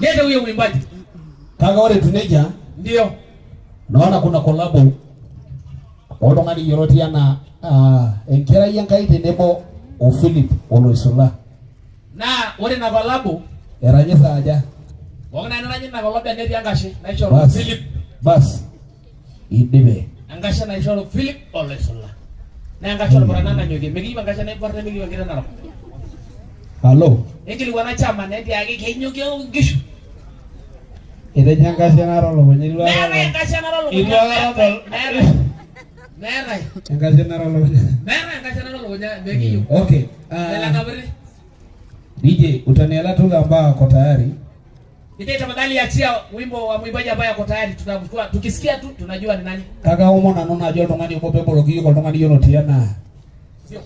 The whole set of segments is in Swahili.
Yeye huyo mwimbaji. Kaga wale tuneja. Ndio. Naona kuna collab. Odo ngani yorotiana enkera yankai tenebo o Philip Oloisola. Na wale na collab eranyisa aja. Wongana nani na collab ya neti angashe na ishoro Philip. Bas. Idebe. Angashe na ishoro Philip Oloisola. Na angashe na borana nyoge. Megi angashe na borana megi wangira na. Hello. Ekili wana chama neti yake kenyoge ngishu. Ida jangashe na rolo wenyewe. Nere angashe na rolo. Nere. Angashe na rolo. Angashe na rolo megi yo. Okay. DJ utaniela tu ambao ako tayari. DJ tafadhali achia wimbo wa mwimbaji ambaye ako tayari, tunachukua tukisikia tu tunajua ni nani. Kaka umona nona ajua tongani uko pepo logi yuko tongani yono tiana. Sio.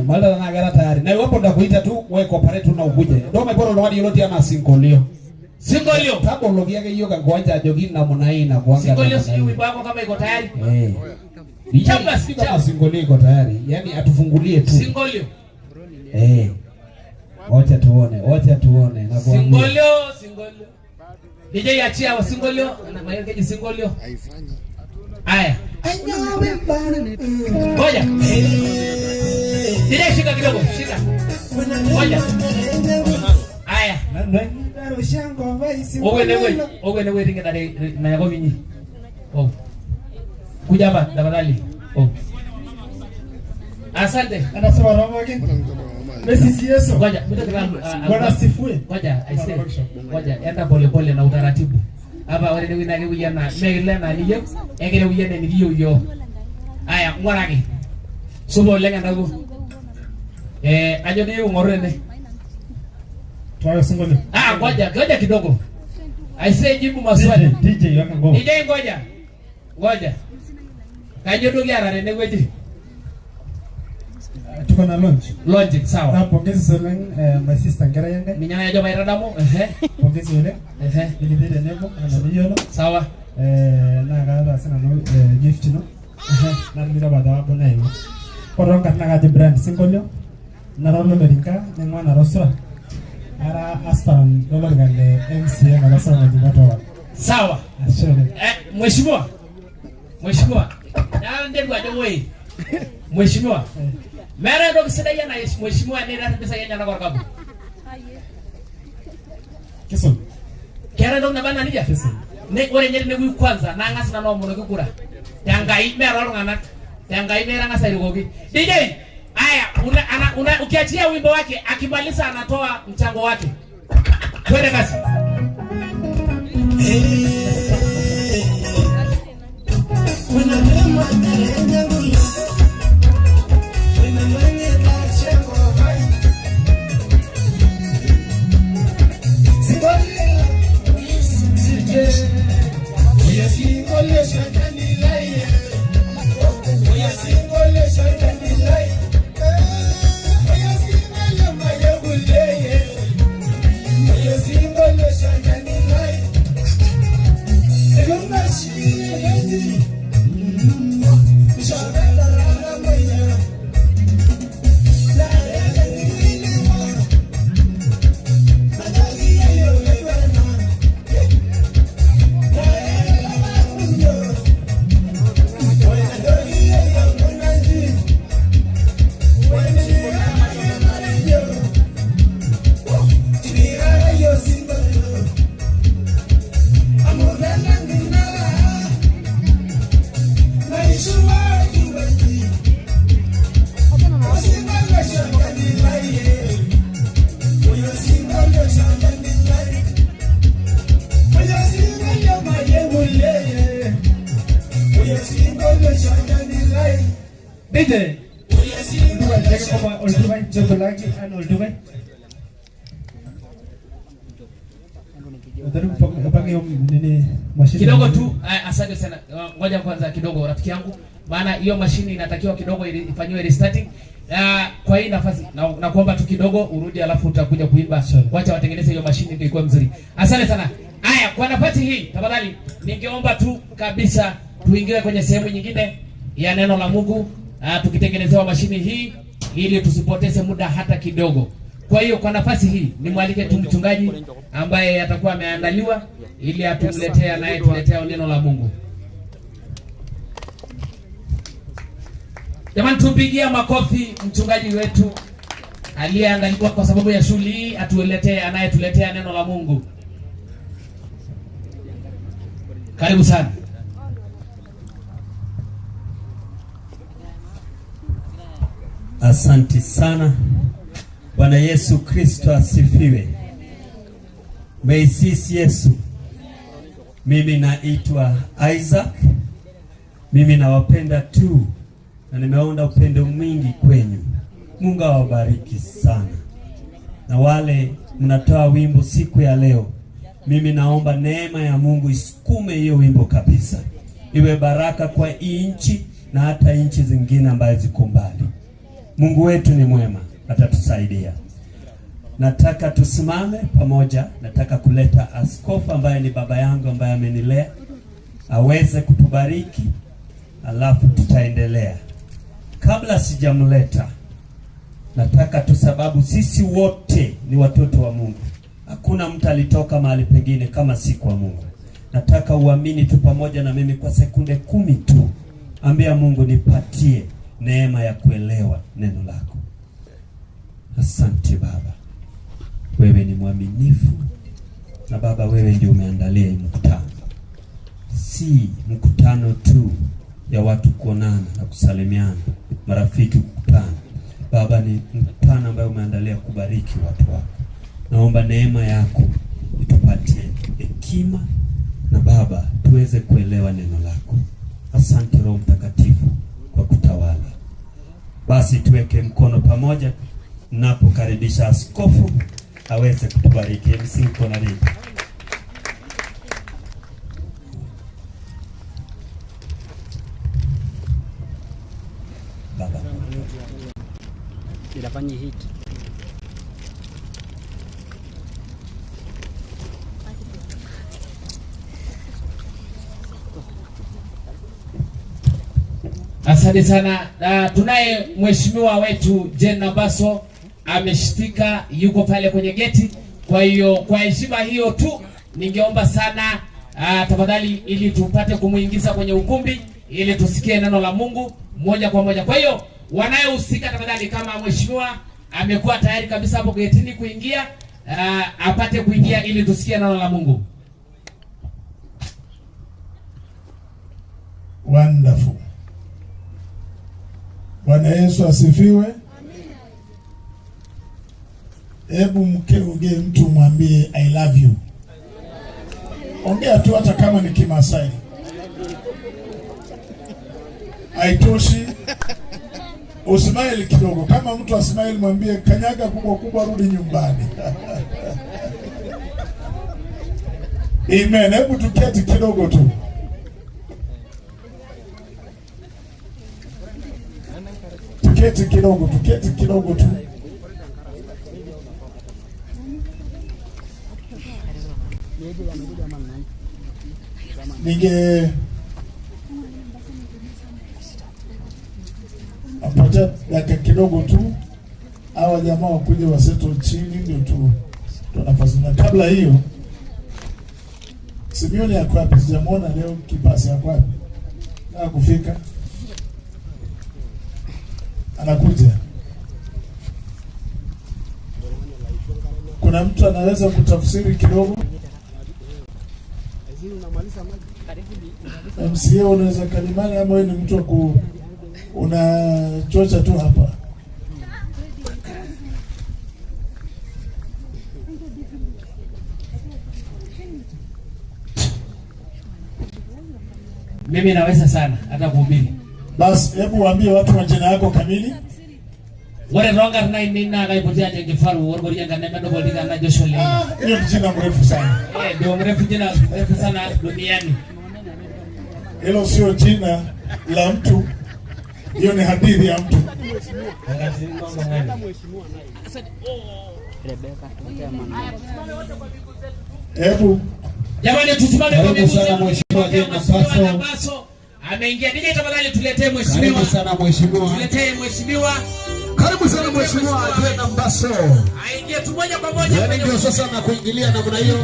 Malda na gara tayari. Na iwapo ndakuita tu wewe cooperate na ukuje. Ndio meporo tongani yono tiana singolio. Singolio. Tabo logi yake hiyo kangwanja jogi na monai na kuanga. Singolio si wimbo wako kama iko tayari. Chamba kama singolio iko tayari. Yaani atufungulie tu. Singolio. Wacha tuone na singolio. DJ achia wa singolio na mayekeji singolio. Haya. Ngoja. DJ shika kidogo, shika. Ngoja. Haya. Owe ringa dare na yako vinyi. Oh. Kuja hapa tafadhali. Oh. Asante. Anasema roho yake. Messi Yesu. Ngoja, Bwana sifue. Ngoja, aise. Ngoja, enda pole pole na utaratibu. Hapa wale ndio winage wiyana, mele na niyo, egere wiyane niyo yo. Aya, ngwarage. Subo lenga ndago. Ajo niyo ngorene. Tuayo singole. Ngoja kidogo. Aise jibu maswali. DJ yaka ngoma. DJ ngoja. Kajo dogi arare weji. Tuko na launch sawa. Na pongezi sana my sister ngara yanga. Minyana ya joba iradamo. Pongezi yule. Ili dede nebo ananiyo. Sawa. Na gara sana no gift no. Na mira bada bona hiyo. Koronga na gaje brand singolio. Na rolo merinka na mwana rosra. Ara aspan dolo ngale MC na rosra na jibato. Sawa. Asante. Mheshimiwa. Na ndio kwa wewe. Mheshimiwa. Mera ndo kisidai na mheshimiwa ni rata pesa yenya na kwa kabu. Kiso. Kera ndo nabana nija. Kiso. Ne ore nyeri ne kwanza na ngasa na no muno kukura. Yangai mera ro ngana. Yangai mera ngasa irugogi. DJ, aya ukiachia wimbo wake akimaliza anatoa mchango wake. Twende kasi. DJ. Kidogo tu, asante sana. Ngoja kwanza kidogo rafiki yangu, maana hiyo mashine inatakiwa kidogo ifanywe restarting. Kwa hii nafasi na kuomba tu kidogo urudi, alafu utakuja kuimba. Wacha watengeneze hiyo mashine ndio ikuwe mzuri. Asante sana. Haya, kwa nafasi hii tafadhali ningeomba tu kabisa tuingie kwenye sehemu nyingine ya neno la Mungu, tukitengenezewa mashine hii ili tusipoteze muda hata kidogo. Kwa hiyo kwa nafasi hii nimwalike tu mchungaji ambaye atakuwa ameandaliwa ili atumletee anayetuletea neno la Mungu. Jamani, tupigie makofi mchungaji wetu aliyeandaliwa kwa sababu ya shughuli hii, atuletee anayetuletea neno la Mungu. Karibu sana. Asante sana. Bwana Yesu Kristo asifiwe. Meisisi Yesu. Mimi naitwa Isaac. Mimi nawapenda tu na nimeona upendo mwingi kwenyu. Mungu awabariki sana. Na wale mnatoa wimbo siku ya leo, mimi naomba neema ya Mungu isukume hiyo wimbo kabisa. Iwe baraka kwa nchi na hata nchi zingine ambazo ziko mbali. Mungu wetu ni mwema, atatusaidia. Nataka tusimame pamoja. Nataka kuleta askofu ambaye ni baba yangu ambaye amenilea aweze kutubariki, alafu tutaendelea. Kabla sijamleta, nataka tu, sababu sisi wote ni watoto wa Mungu. Hakuna mtu alitoka mahali pengine kama si kwa Mungu. Nataka uamini tu pamoja na mimi kwa sekunde 10 tu. Ambia Mungu, nipatie neema ya kuelewa neno lako. Asante Baba, wewe ni mwaminifu, na Baba wewe ndio umeandalia mkutano. Si mkutano tu ya watu kuonana na kusalimiana, marafiki kukutana. Baba, ni mkutano ambao umeandalia kubariki watu wako. Naomba neema yako itupatie hekima, na Baba tuweze kuelewa neno lako. Asante Roho Mtakatifu kwa kutawala. Basi tuweke mkono pamoja napokaribisha askofu aweze kutubariki. Msinko na ringi. Baba inafanya hit. Asante sana. Tunaye mheshimiwa wetu Jane Baso ameshtika, yuko pale kwenye geti. Kwa hiyo kwa heshima hiyo tu ningeomba sana tafadhali, ili tupate kumuingiza kwenye ukumbi ili tusikie neno la Mungu moja kwa moja. Kwa hiyo wanayehusika tafadhali, kama mheshimiwa amekuwa tayari kabisa hapo getini kuingia, apate kuingia ili tusikie neno la Mungu. Wonderful. Bwana Yesu asifiwe. Hebu mkeuge mtu mwambie I love you. Ongea tu hata kama ni Kimasai. Haitoshi. Usmile kidogo. Kama mtu asmile mwambie kanyaga kubwa kubwa, rudi nyumbani. Amen. Hebu tuketi kidogo tu. Tuketi kidogo tu. Ninge apatia dakika kidogo tu, hawa jamaa wakuje waseto chini, ndio tu nafasi. Na kabla hiyo, Simeoni yako hapa, sijamuona leo. Kipasi yako hapa na kufika, anakuja. Kuna mtu anaweza kutafsiri kidogo? MCA unaweza kalimani, ama wewe ni mtu wa unachocha tu hapa? Mimi naweza sana hata kuhubiri. Basi hebu waambie watu majina yako kamili. Wale ronga na nina kaipotea je kifaru worgoria ngane medo bolika na Joshua Lane. Hiyo ni jina mrefu sana. Ndio jina mrefu sana duniani. Hilo sio jina la mtu. Hiyo ni hadithi ya mtu. Hebu jamani tusimame kwa miguu sana mheshimiwa Jane Baso. Ameingia. Nije tafadhali tuletee mheshimiwa. Karibu sana mheshimiwa. Tuletee mheshimiwa. Karibu sana mheshimiwa Jena Mbaso. Aingie tu moja kwa moja. Yaani ndio sasa na kuingilia namna hiyo.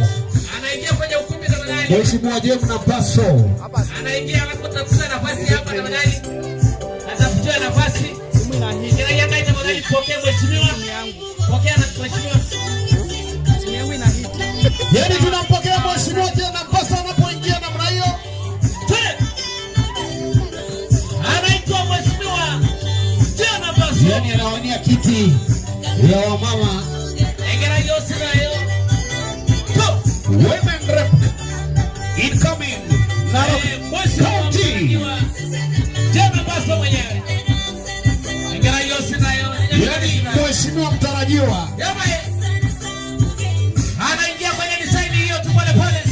Anaingia kwenye ukumbi za ndani. Mheshimiwa Jena Mbaso. Anaingia anatafuta nafasi hapa na ndani. Atafuta nafasi. Kila yanga itamwona pokea mheshimiwa. Pokea na mheshimiwa. Yaani tunampokea mheshimiwa Jena Mbaso anapoingia namna hiyo. Anaitwa mheshimiwa Jena Mbaso. Yaani anawania kiti ya wamama. Engera yosi nayo. Women rep incoming Narok County. Jena Mbaso mwenyewe. Engera yosi nayo. Yaani mheshimiwa mtarajiwa. Anaingia kwenye design hiyo tu pole pole.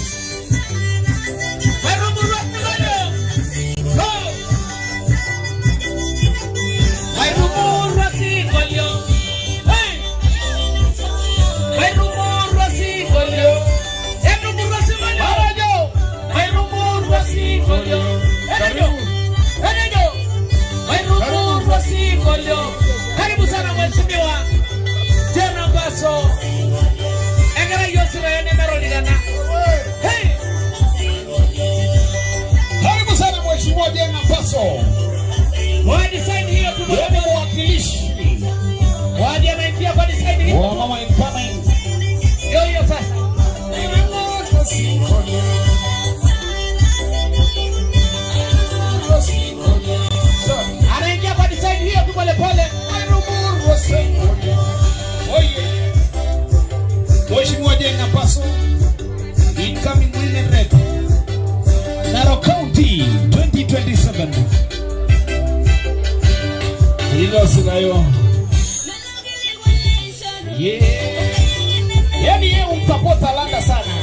Karibu sana mheshimiwa Jena Mbaso. Engera yosira yene meroligana. Hey! Karibu sana mheshimiwa Jena Mbaso. Wa design hiyo tu Wewe mwakilishi. waje anaingia kwa design hiyo. Wa mama incoming. Hiyo sasa. Anaingia kwa design hiyo tu pole pole. Oye. Mheshimiwa Jena Mbaso incoming women rep Narok County 2027. Hilo sinayo. Yaani yeye umpapota langa sana.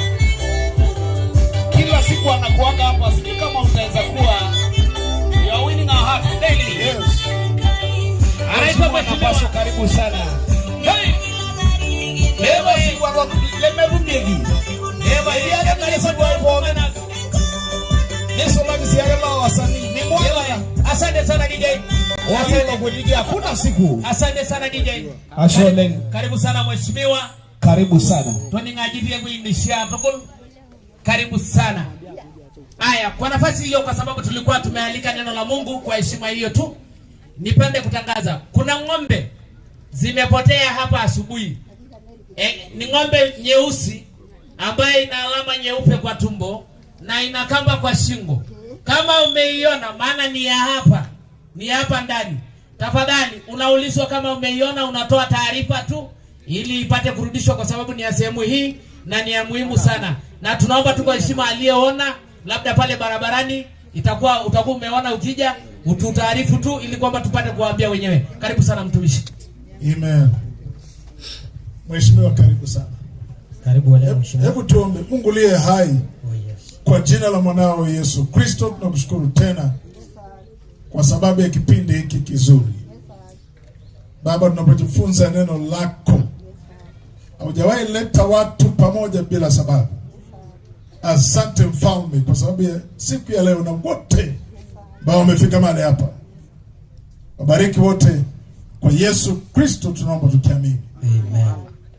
Kila siku anakuanga hapa, sijui kama utaweza kuwa you are winning our heart daily. Yes. Anaitwa Mbaso, karibu sana. Hey! Leo siku wa lemerumegi. Eva yake kanisa kwa kuongana. Yesu lakisiaga la wasanii. Ni mwana. Asante sana DJ. Wasema kudigia hakuna siku. Asante sana DJ. Ashole. Karibu sana mheshimiwa. Karibu sana. Toni ngajibia kuinishia tokol. Karibu sana. Aya, kwa nafasi hiyo kwa sababu tulikuwa tumealika neno la Mungu kwa heshima hiyo tu. Nipende kutangaza. Kuna ng'ombe zimepotea hapa asubuhi. Ni ng'ombe nyeusi ambaye ina alama nyeupe kwa tumbo na ina kamba kwa shingo. Kama umeiona, maana ni ya hapa ndani. Tafadhali unaulizwa kama umeiona, unatoa taarifa tu ili ipate kurudishwa, kwa sababu ni ya sehemu hii na ni ya muhimu sana. Na tunaomba tu kwa heshima, aliyeona labda pale barabarani utakuwa umeona, ukija ututaarifu tu ili kwamba tupate kuwaambia wenyewe. Karibu sana mtumishi. Amen. Mheshimiwa karibu sana. Karibu wale mheshimiwa. Hebu tuombe. Mungu liye hai. Oh yes. Kwa jina la mwanao Yesu Kristo tunakushukuru tena kwa sababu ya kipindi hiki kizuri. Baba, tunapojifunza neno lako, haujawahi leta watu pamoja bila sababu. Asante Mfalme kwa sababu ya siku ya leo na wote ambao wamefika mahali hapa. Wabariki wote kwa Yesu Kristo tunaomba tukiamini. Amen.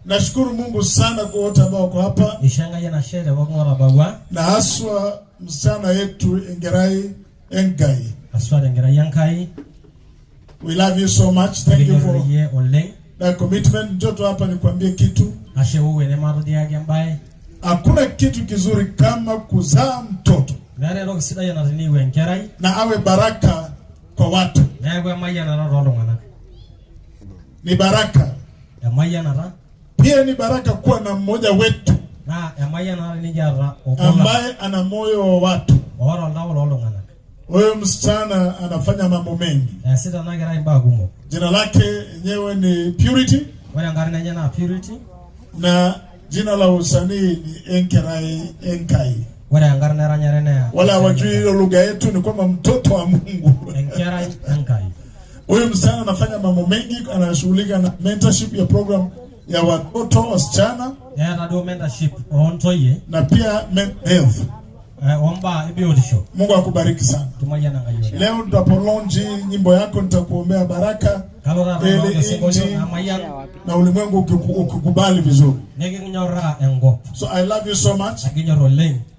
Nashukuru Mungu sana kwa wote ambao wako hapa. Ishanga yana shere wangora bagwa. Na haswa msichana yetu Engerai Enkai. Aswa Engerai Enkai. We love you so much. Thank you for that commitment. Mtoto hapa nikwambie kitu. Ashe uwe ne marudi yake ambaye. Hakuna kitu kizuri kama kuzaa mtoto. Nare roho sida yana riniwe Engerai. Na awe baraka kwa watu. Na kwa maya na rolo ngana. Ni baraka. Ya maya na ra. Pia ni baraka kuwa na mmoja wetu. Na ya maya na ni jara ambaye ana moyo wa watu. Ora ndawo lolo ngana. Huyo msichana anafanya mambo mengi. Sita na gara imba gumo. Jina lake yenyewe ni Purity. Wala ngara na na Purity. Na jina la usanii ni Enkerai Enkai. Wala ngara na ranya na. Wala wajui hilo lugha yetu ni kwamba mtoto wa Mungu. Enkerai Enkai. Huyo msichana anafanya mambo mengi, anashughulika na mentorship ya program ya watoto wasichana. Ya na do mentorship on toye. Na pia mental health. omba ibiotisho. Mungu akubariki sana. Tumayana ngayo. Leo tutapolonji nyimbo yako, nitakuombea baraka na ulimwengu ukikubali vizuri. So I love you so much.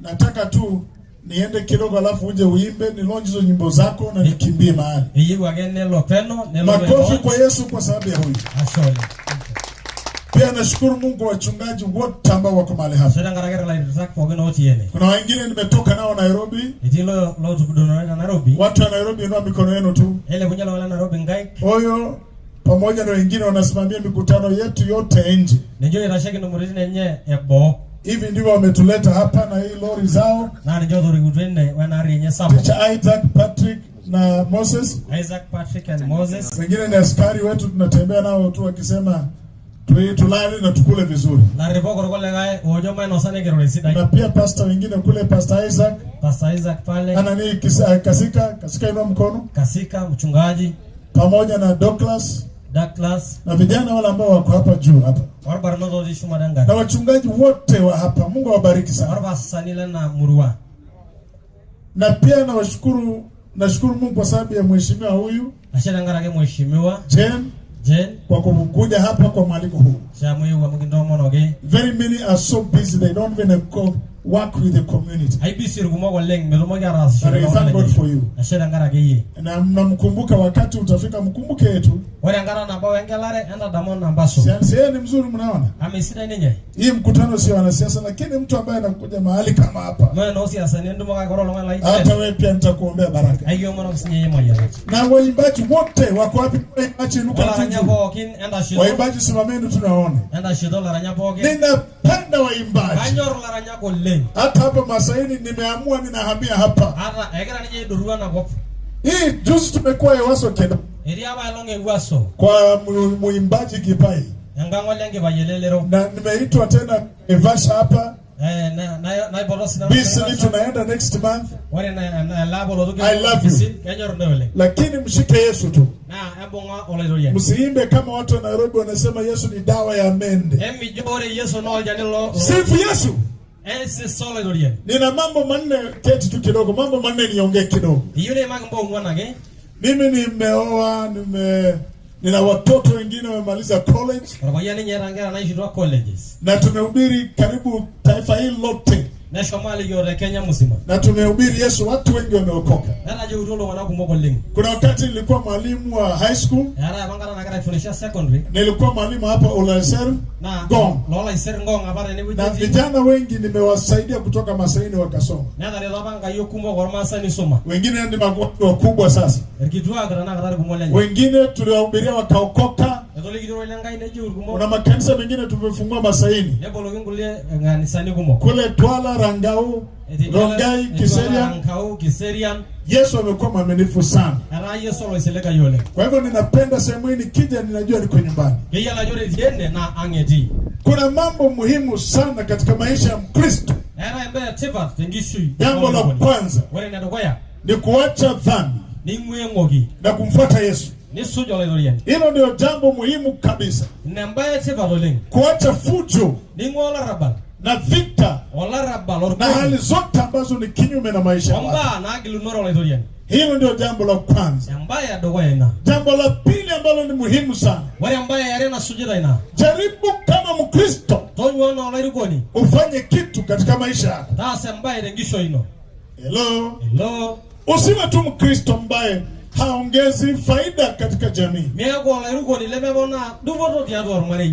Nataka tu niende kidogo alafu uje uimbe, nilonje hizo nyimbo zako na nikimbie mahali. Makofi kwa Yesu kwa sababu ya huyu. Pia nashukuru Mungu wachungaji wote ambao wako mahali hapa. Kuna wengine nimetoka nao Nairobi. Watu wa Nairobi inua mikono yenu tu. Oyo pamoja na wengine wanasimamia mikutano yetu yote nje. Hivi ndivyo wametuleta hapa na hii lori zao. Teacher Isaac, Patrick na Moses. Isaac, Patrick and Moses. Wengine ni askari wetu, tunatembea nao tu wakisema tulale na tukule vizuri. Na pia pastor wengine kule, Pastor Isaac pale. Ana ni Kasika inua mkono. Kasika mchungaji pamoja na Douglas na vijana wale ambao wako hapa juu hapa. Na wachungaji wote wa hapa. Mungu awabariki sana. Na pia nashukuru Mungu kwa sababu ya mheshimiwa huyu. Jen kwa kukuja hapa kwa mwaliko huu. Very many are so busy they don't even work with the community. But I thank God for you. Na mnamkumbuka wakati utafika, mkumbuke yetu. Siya ni mzuri, mnaona? Hii mkutano sio wanasiasa, lakini mtu ambaye anakuja mahali kama hapa. Hata wewe pia nitakuombea baraka. Na waimbaji wote wako wapi? Waimbaji simameni tunaona. Ninapenda waimbaji. Hata hapa Masaini nimeamua ninahamia hapa. Hii juzi tumekuwa Ewaso Kedo. Kwa muimbaji Kipai. Na nimeitwa tena Evasha hapa. Bisili tunaenda next month. I love you. Lakini mshike Yesu tu. Msiimbe kama watu wa Nairobi wanasema Yesu ni dawa ya mende. Sifu Yesu. Nina mambo manne, keti tu kidogo, mambo manne niongee kidogo. Mimi nimeoa, nina watoto wengine wamemaliza college. Na tumehubiri karibu taifa hili lote. Na tumehubiri Yesu, watu wengi wameokoka. Kuna wakati nilikuwa mwalimu wa high school. Nilikuwa mwalimu hapa Olaiser Ngong. Na vijana wengi nimewasaidia kutoka Masaini wakasoma. Wengine ni magonjwa wakubwa sasa. Wengine tuliwahubiria wakaokoka. Kuna makanisa mengine tumefungua Masaini. Kule Twala, Rangau, Rongai, Kiserian. Yesu amekuwa mwaminifu sana. Kwa hivyo ninapenda sehemu hii, nikija ninajua niko nyumbani. Kuna mambo muhimu sana katika maisha ya Mkristo. Jambo la kwanza ni kuacha dhambi na kumfuata Yesu. Hilo ndio jambo muhimu kabisa. Kuacha fujo na vita na hali zote ambazo ni kinyume na maisha ya watu. Hilo ndio jambo la kwanza. Jambo la pili ambalo ni muhimu sana. Jaribu kama Mkristo ufanye kitu katika maisha yako. Hello. Usiwe tu Mkristo ambaye haongezi faida katika jamii.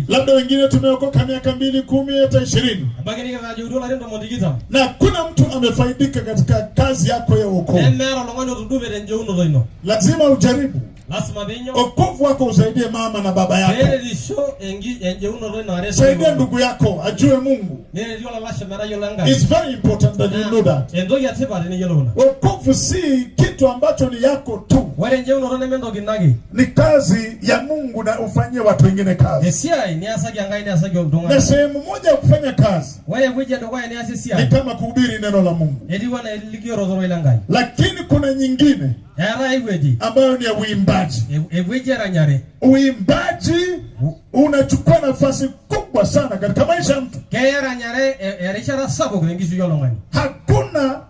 Labda wengine tumeokoka miaka 2, 10, hata 20. Na kuna mtu amefaidika katika kazi yako ya wokovu. Lazima ujaribu. Wokovu wako usaidie mama na baba yako. Saidia ndugu yako ajue Mungu. It's very important that you know that. Wokovu si kitu ambacho ni yako tu. Ni kazi ya Mungu na ufanyie watu wengine kazi. Na sehemu moja ya kufanya kazi ni kama kuhubiri neno la Mungu. Lakini kuna nyingine ambayo ni ya uimbaji. Uimbaji unachukua nafasi kubwa sana katika maisha ya mtu. Hakuna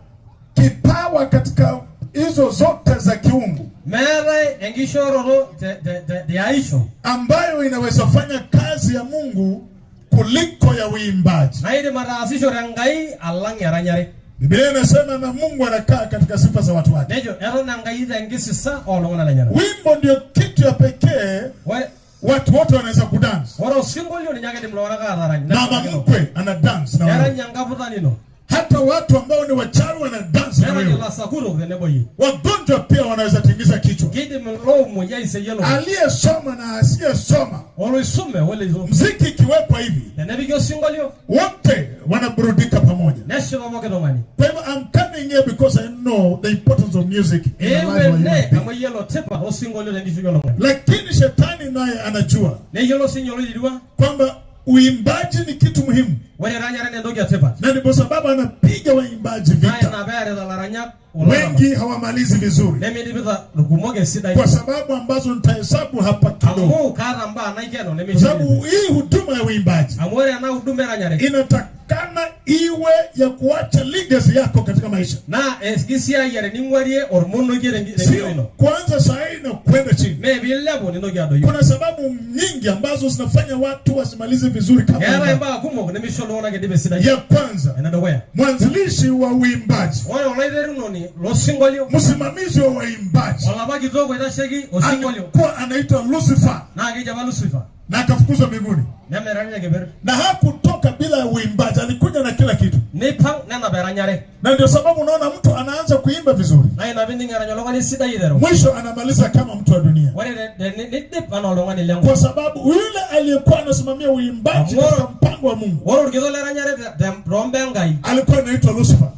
usawa katika hizo zote za kiungu Mere engishororo de aisho. ambayo inaweza fanya kazi ya Mungu kuliko ya uimbaji. Naide marasisho rangai alang yaranyare. Biblia inasema na Mungu anakaa katika sifa za watu wake. Nejo ero nangai dengisisa olongona lanyara. Wimbo ndio kitu ya pekee watu wote wanaweza kudance. Oro singolio ni nyake dimlona ka aranya. Na mkwe ana dance na wewe. Nyanga butanino. Hata watu ambao ni wachawi wana dance na wewe. Wagonjwa pia wanaweza tingiza kichwa. Aliyesoma na asiyesoma. Muziki ikiwekwa hivi. Wote wanaburudika pamoja. Kwa hivyo I'm coming here because I know the importance of music in the life of human being. Lakini shetani naye anajua kwamba uimbaji ni kitu muhimu. Na ndipo sababu anapiga waimbaji vita. Wengi hawamalizi vizuri. Kwa sababu ambazo nitahesabu hapa kidogo. Kwa sababu hii huduma ya uimbaji inatakana iwe ya kuacha legacy yako katika maisha. Sio kwanza saa hii na kwenda chini. Kuna sababu nyingi ambazo zinafanya watu wasimalize vizuri kama ya kwanza, mwanzilishi wa uimbaji, msimamizi wa waimbaji alikuwa anaitwa Lucifer na akafukuzwa mbinguni na hakutoka bila uimbaji, alikuja na kila kitu. Na ndio sababu unaona mtu anaanza kuimba vizuri, mwisho anamaliza kama mtu wa dunia, kwa sababu yule aliyekuwa anasimamia uimbaji katika mpango wa Mungu alikuwa anaitwa Lucifer.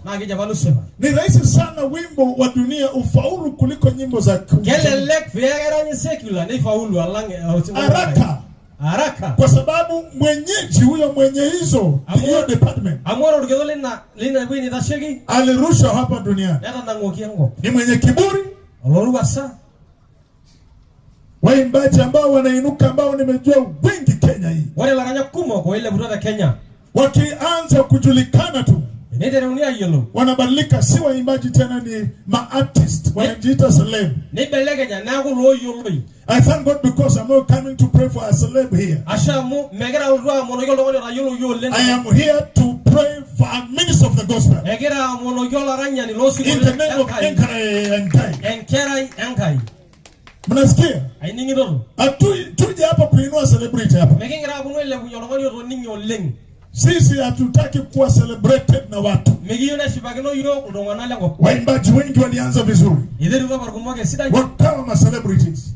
Ni rahisi sana wimbo wa dunia ufaulu kuliko nyimbo za haraka, kwa sababu mwenyeji huyo mwenye hizo hiyo department alirusha hapa duniani, ni mwenye kiburi. Waimbaji ambao wanainuka ambao nimejua wengi Kenya hii wakianza kujulikana tu wanabadilika, si waimbaji tena, ni ma-artist, wanajiita celeb. I thank God because I'm not coming to pray for a celeb here. I am here to pray for a minister of the gospel in the name of Enkai. Mnasikia? Tuje hapa kuinua celebrity hapa. Sisi hatutaki kuwa celebrated na watu. Waimbaji wengi walianza vizuri, wakawa ma celebrities.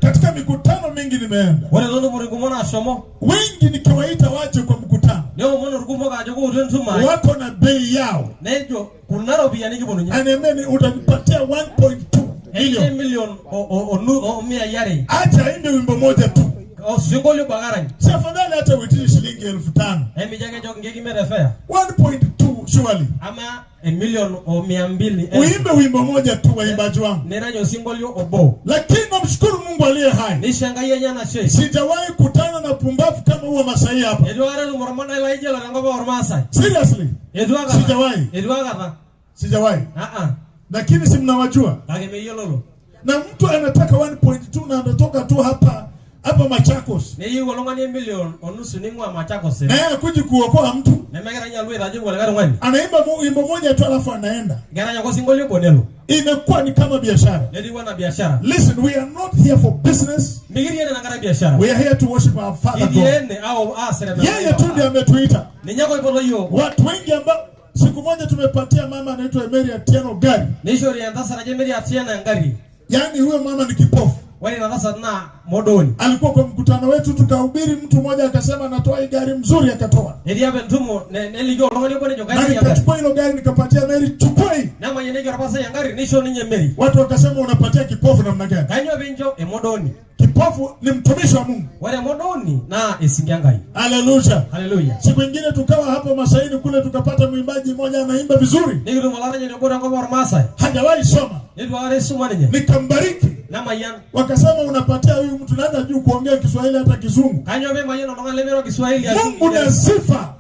Katika mikutano mingi nimeenda, wengi nikiwaita waje kwa mkutano, wako na bei yao. Anemeni utanipatia 1.2 million. Acha imbe wimbo moja tu. Safadhali hata uitishe shilingi 5,000. 1.2 surely. Ama million o 200. Uimbe wimbo moja tu waimbaji wangu. Lakini namshukuru Mungu aliye hai. Sijawahi kutana na pumbavu kama huwa Masai hapa. Seriously. Sijawahi. Lakini si mnawajua. Na mtu anataka 1.2 na anatoka tu hapa Machakos. Kuji kuokoa mtu. Anaimba wimbo moja tu alafu anaenda. Imekuwa ni kama biashara. Listen, we are not here for business. We are here to worship our Father God. Yeye tu ndiye ametuita. Watu wengi ambao siku moja tumepatia mama anaitwa Mary Atieno gari. Yaani huyo mama ni kipofu. Alikuwa kwa mkutano wetu tukahubiri, mtu mmoja akasema natoa gari mzuri, akatoa. Na nikachukua hilo gari nikapatia Mary, chukua hii. Watu wakasema unapatia kipofu namna gani? Kipofu ni mtumishi wa Mungu. Haleluya. Siku nyingine tukawa hapo Masaini kule tukapata mwimbaji mmoja anaimba vizuri. Hajawahi soma. Nikambariki. Wakasema unapatia huyu mtu nada juu kuongea Kiswahili hata Kizungu. Mungu na sifa.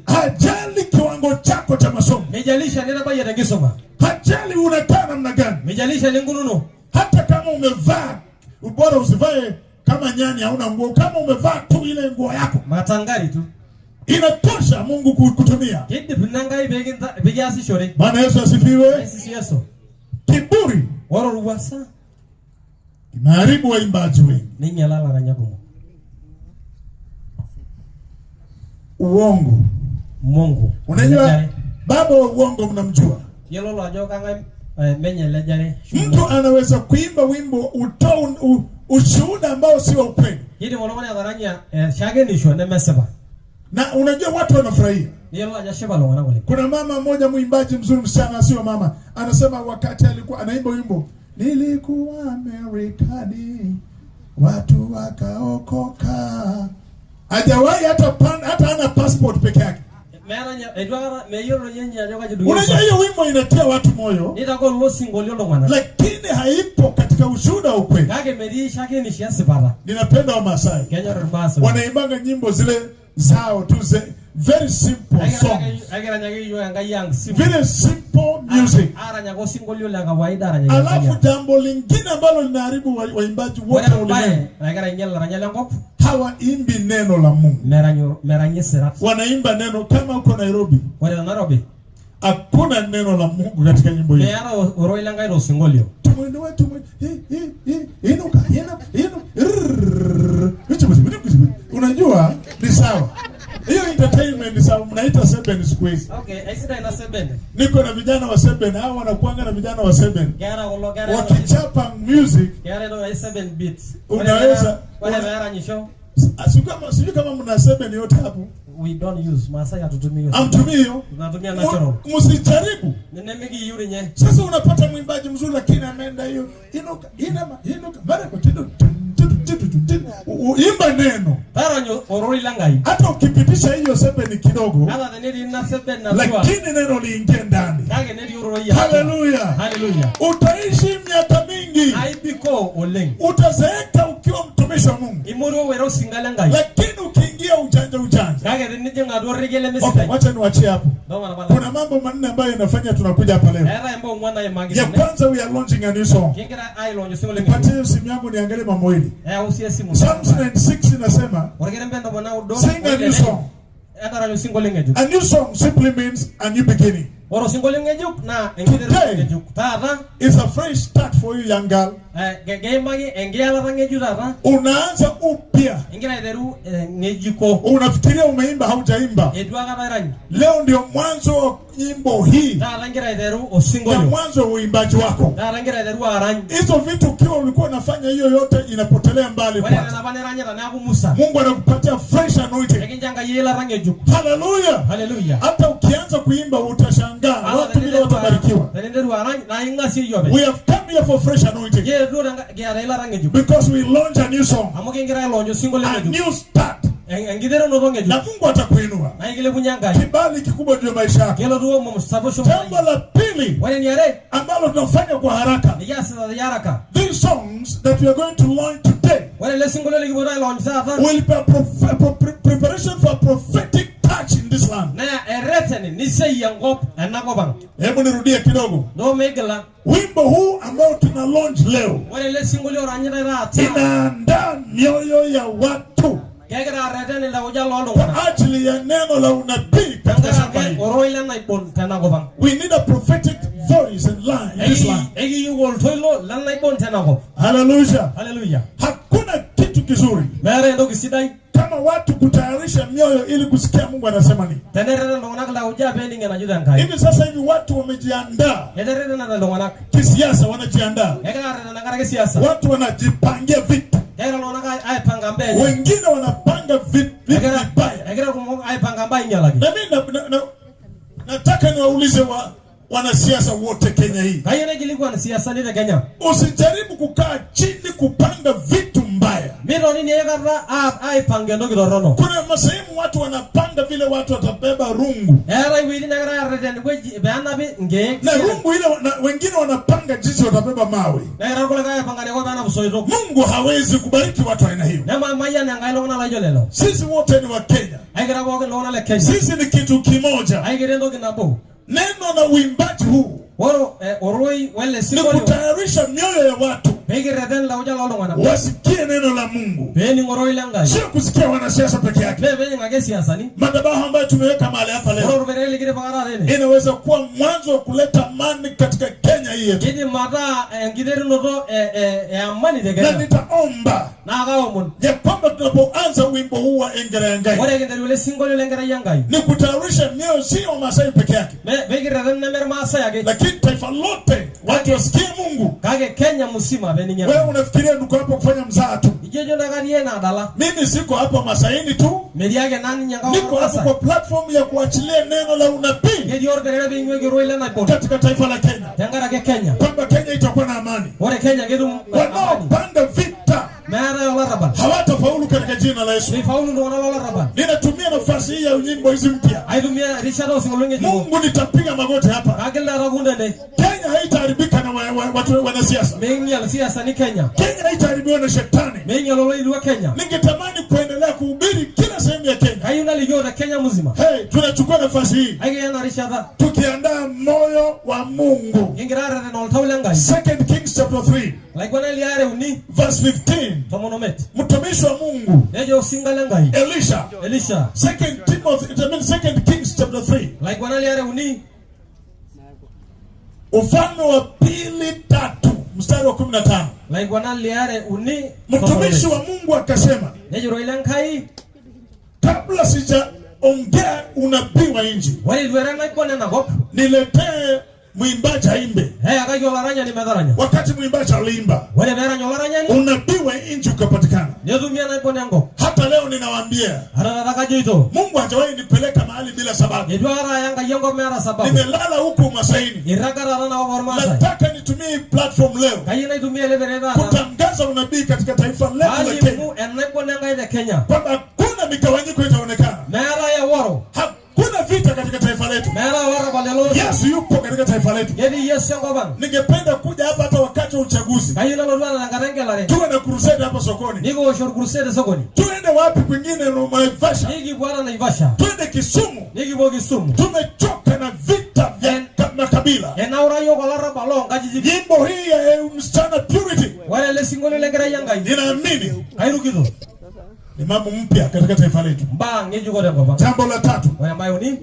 Hajali kiwango kiwango chako cha masomo. Mijalisha nina baya tengisoma. Hajali unakaa namna gani. Mijalisha ningununo. Hata kama umevaa, ubora usivae kama nyani hauna nguo. Kama umevaa tu ile nguo yako, matangari tu, inatosha Mungu kukutumia. Kidi pinangai begasi shore. Bwana Yesu asifiwe. Yesu. Kiburi Waro ruwasa. inaharibu waimbaji wengi. Ninyi alala na nyakumu. Uongo. Mungu. Unajua baba wa uongo mnamjua. Yelo lo ajo kanga menye lejare. Mtu anaweza kuimba wimbo utoa ushuhuda ambao si wa ukweli. Hili mwanamani adaranya shage nisho nemeseba. Na unajua watu wanafurahia. Yelo aja sheba lo wana wale. Kuna mama mmoja mwimbaji mzuri, msichana sio mama, anasema wakati alikuwa anaimba wimbo, nilikuwa Marekani watu wakaokoka. Hajawahi hata hana passport peke yake. Unajua hiyo wimbo inatia watu moyo, lakini haipo katika ushuhuda wa ukweli. Ninapenda Wamasai wanaimbanga nyimbo zile zao tu, very simple songs, very simple music. Alafu jambo lingine ambalo linaharibu waimbaji wote ulimwengu, hawaimbi neno la Mungu. Wanaimba neno kama uko Nairobi. Hakuna neno la Mungu katika nyimbo hiyo. Unajua ni sawa. Hiyo entertainment ni sawa, mnaita Seven Squares. Okay, aisida ina Seven. Niko na vijana wa Seven, hao wanakuanga na vijana wa Seven. Wakichapa music. Gari ndo 7 beats. Unaweza wale bayara nyisho. Sijui kama mna Seven yote hapo. We don't use Masai atutumio. Amtumio. Tunatumia natural. Msijaribu. Nene mingi yuri nye. Sasa unapata mwimbaji mzuri lakini ameenda hiyo inuka mara kwa tendo imba neno. Taranyo orori langai. Hata ukipitisha hiyo 7 kidogo. Hata nene ina 7 na lakini neno liingie ndani. Kage nene orori. Hallelujah. Hallelujah. Utaishi miaka mingi. Aibiko oleng. Utazeeka ukiwa mtumishi wa Mungu. Imuru wero singala ngai. Lakini ukiingia ujanja. Kage nene jenga dorigele mesika. Okay, wacha niwaachie hapo. Kuna mambo manne ambayo yanafanya tunakuja hapa leo. Ya kwanza, we are launching a new song. Nipatie simu yangu niangalie mambo hili. Psalms 96 inasema sing a new song. A new song simply means a new beginning. Today is a fresh start for you, young girl. Unaanza upya. Unafikiria umeimba haujaimba. Leo ndio mwanzo wa nyimbo hii. Na mwanzo wa uimbaji wako. Hizo vitu ukiwa ulikuwa unafanya hiyo yote inapotelea mbali kwa. Mungu anakupatia fresh anointing. Hallelujah. Hallelujah. Hata ukianza kuimba utashangaa watu vile watabarikiwa. We have come here for fresh anointing. Because we launch a new song. A new start. Na Mungu atakuinua. Kibali kikubwa juu ya maisha yako. Jambo la pili ambalo tunafanya kwa haraka. These songs that we are going to launch today will be a preparation for a prophetic touch in this land. Hebu nirudie kidogo. Wimbo huu ambao tuna launch leo inaandaa mioyo ya watu kwa ajili ya neno la unabii katika shamba hili. We need a prophetic voice and line in this land. Hallelujah. Hallelujah. Hakuna kitu kizuri kama watu kutayarisha mioyo ili kusikia Mungu anasema nini. Hivi sasa hivi watu wamejiandaa kisiasa, wanajiandaa. Watu wanajipangia vitu. Wengine wanapanga vitu vibaya. Na mimi nataka niwaulize wanasiasa wote Kenya hii. Usijaribu kukaa chini kupanga vitu mbaya. Kuna masehemu watu wanapanga vile watu watabeba rungu. Na rungu ile wengine wanapanga jinsi watabeba mawe. Mungu hawezi kubariki watu aina hiyo. Sisi wote ni wa Kenya. Aikira boke lona le Kenya. Sisi ni kitu kimoja. Aikira ndo kinabo. Neno na uimbaji huu Woro oroi wale ni siko. kutayarisha mioyo ya watu Pekira den la uja lolo wana. wasikie neno la Mungu. Beni ngoroi langa. Sio kusikia wanasiasa peke yake. Beni ngage siasa ni. Madhabahu ambayo tumeweka mahali hapa leo Woro bereli kile pakara dene. inaweza kuwa mwanzo wa kuleta amani katika Kenya hii yetu. Kidi mata ngideri noto amani de Kenya. Na nitaomba Na gaomon. ya kwamba tunapoanza wimbo huu wa Engerengai Wore ngideri wale singole lengera yangai. ni kutayarisha mioyo, sio Masai peke yake, Pekira den na masa yake. lakini taifa lote watu wasikie Mungu. Kage Kenya musima beni nya. Wewe unafikiria ndugu hapo kufanya mzaha tu? Ijejo na gani na dala. Mimi siko hapa Masaini tu, Mediage nani nyanga niko hapa kwa platform ya kuachilia neno la unabii Ngedi order be ngwe gero ile na bon. katika taifa la Kenya, Tangara ke Kenya. kwamba Kenya itakuwa na amani. Wore Kenya gedu Wanaopanga vita mara yola raba. hawatafaulu katika jina la Yesu. Ni faulu ndo wala raba. Ninatumia nafasi hii ya nyimbo hizi mpya. Aidumia Richard Osingolenge jibo. Mungu, nitapiga magoti hapa. Kagela ragunda ne. Kenya haitaharibika na watu wanasiasa. Mengi ya siasa ni Kenya. Kenya haitaharibiwa na shetani. Mengi ya lolo ilwa Kenya. Ningetamani kuendelea kuhubiri kila sehemu ya Kenya. Hayuna ligyo na Kenya mzima. Hey, tunachukua nafasi hii Aige yana Richard. tukiandaa moyo wa Mungu. Ingirara na oltawlanga. 2 Kings chapter 3 Like wana liare uni verse 15. tomonomet. Mtumishi wa Mungu Nejo singalanga. Elisha. Elisha. 2 Kings chapter 3. Like wana liare uni Ufalme wa pili 3 mstari wa 15. like wana liare uni Mtumishi wa Mungu akasema, Nejo roilankai. kabla sijaongea unabii wa nje, Wale dueranga ikone na gop. niletee mwimbaji aimbe. Akayo laranya ni medharanya. Wakati mwimbaji aliimba, Wale beranya laranya ni. unabii wa nje ukapatikana. Nedumia na ikone ngo. Hata leo ninawaambia, Arara kajoito. Mungu hajawahi nipeleka mahali bila sababu. Edwara yanga yongo mera sababu. Nimelala huku Masaini, Iragara na wabarmasa. nataka nitumie platform leo Kayina itumia lebereda. kutangaza unabii katika taifa letu la Ali Kenya, mu enaipo nanga ide Kenya. kwamba hakuna migawanyiko itaonekana, Mera ya waro. hakuna vita katika taifa letu. Mera waro balelo. Yesu yupo katika taifa letu. Yedi Yesu yango bang. Ningependa kuja hapa hata wakati wa uchaguzi, Kayina lodwana na ngarenge lare. tuwe na crusade hapa sokoni. Nigo shor crusade sokoni. Tuende wapi kwingine? Naivasha, Nigi bwana na Ivasha. twende Kisumu. Nigi bogi sumu. Tumechoka na vita vya makabila. Enaura yoko lara balong kajiji. Nyimbo hii ya msichana Purity, Wale le singole lengera yanga. ninaamini Kairu kido. ni mambo mpya katika taifa letu. Bang ngeju ko dengo bang. Jambo la tatu, Wale ambayo ni.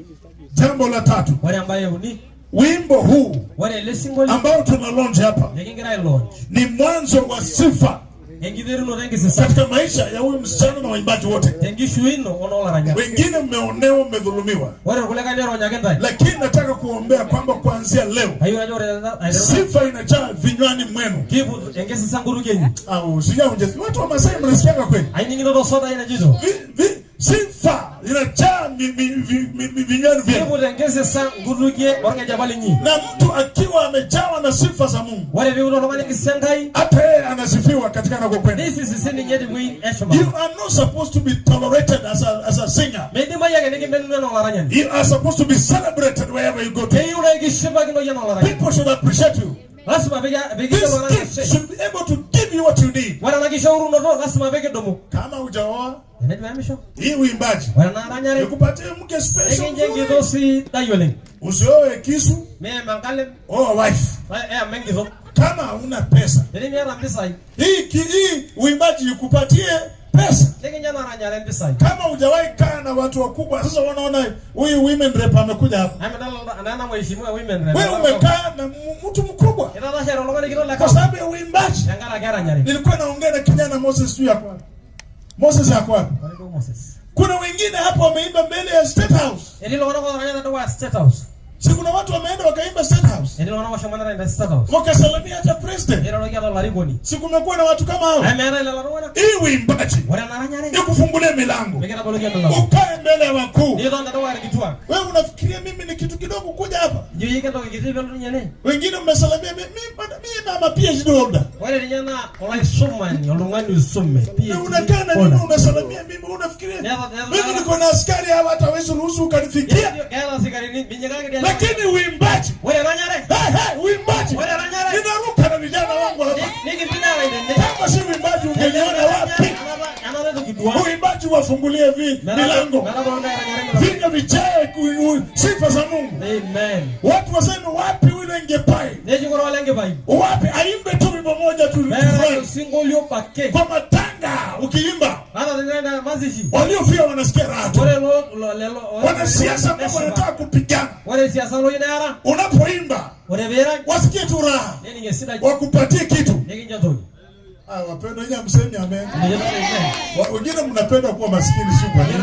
jambo la tatu, Wale ambayo ni. wimbo huu Wale le singole. ambao tuna launch hapa Yekingira launch. ni mwanzo wa sifa Engideru no rengi sasa. katika maisha ya huyu msichana na waimbaji wote. Tengi shuino ono la ranya. Wengine mmeonewa, mmedhulumiwa, Wale kule ka nero nyagenda. lakini nataka kuombea kwamba kuanzia leo Ayo na jore sifa inajaa vinywani mwenu. kibu engesi sanguru kenyi. Au sijaonje, watu wa Masai mnasikianga kweli? Aini ngino soda ina jizo. Sifa inajaa vinywani vyenu, Kibu engesi sanguru ke orga jabali nyi. na mtu akiwa amejawa na sifa za Mungu, Wale biuno no mani kisangai. hata yeye anasifiwa katika anakokwenda. This is sending yet we eshma. You are not supposed to be tolerated as a singer. Medi maya ke ngi menu no la ranya. You are supposed to be celebrated wherever you go to. Ei una ki shiba kino yano la ranya. People should appreciate you. Lasma bega This lo gift ranya. should be able to give you what you need. Wala na kishauru no lasma bega domo. Kama hujaoa, Ene tuamisho. hii uimbaji Wala na ranya re. nikupatie mke special. Ege ngi dosi dayole. Usioe kisu, Me mangale. oa wife. Mengi zo. Kama huna pesa, Ene mi ara mbisai. hii uimbaji ikupatie pesa. Ege nyana ranya re mbisai. Kama hujawahi kaa na watu wakubwa, sasa wanaona huyu women rep amekuja hapa. Anana mheshimiwa women. Wewe umekaa na mtu mkubwa Ina na shero logani kilo la kwa ka. sababu ya uimbaji. Yangara gara nyari. Nilikuwa naongea na kijana Moses tu yako. Moses yako wapi? Karibu Moses. Kuna wengine hapo wameimba mbele ya State House. Eni lo wana ranya ndo wa State House. Si kuna watu wameenda wakaimba State House. Eni lo wana washamana ndo State House. Wakasalimia hata president. Eni lo kia la riboni. Si kumekuwa na watu kama hao. Amera ile la wana. Hii uimbaji Wana na ranya re. ni kufungulia milango. Bega bolo kia ndo. Ukae mbele ya wakuu. Ni ndo ndo wa kitwa. Wewe unafikiria mimi ni kitu kidogo kuja hapa? Juu yake ndo kitibyo ndo nyane. Wengine mmesalimia mimi mama PhD holder. Wale ni nyana olai somani olungani usome. Na unakaa na mimi unasalimia mimi unafikiria. Mimi niko na askari hapa hata hawezi ruhusu ukanifikia. Gala sigarini binyaka dia. Lakini uimbaji, Wale ranya re. uimbaji. Wale ranya re. Ninaruka na vijana wangu hapa. Niki bina ile. Kama si uimbaji ungeniona wapi? Ana ndo kidwa. Uimbaji wafungulie milango. Vinywa vijae sifa za Mungu. Amen. Watu waseme wapi yule Ngepai? Wapi aimbe tu wimbo moja tu. Kwa matanga ukiimba. Waliofia wanasikia raha. Wanasiasa ambao wanataka kupigana. Unapoimba wasikie tu raha. Wakupatie kitu. Wapendwa nyinyi msemi amen. Wengine mnapenda kuwa maskini sio kwa nini?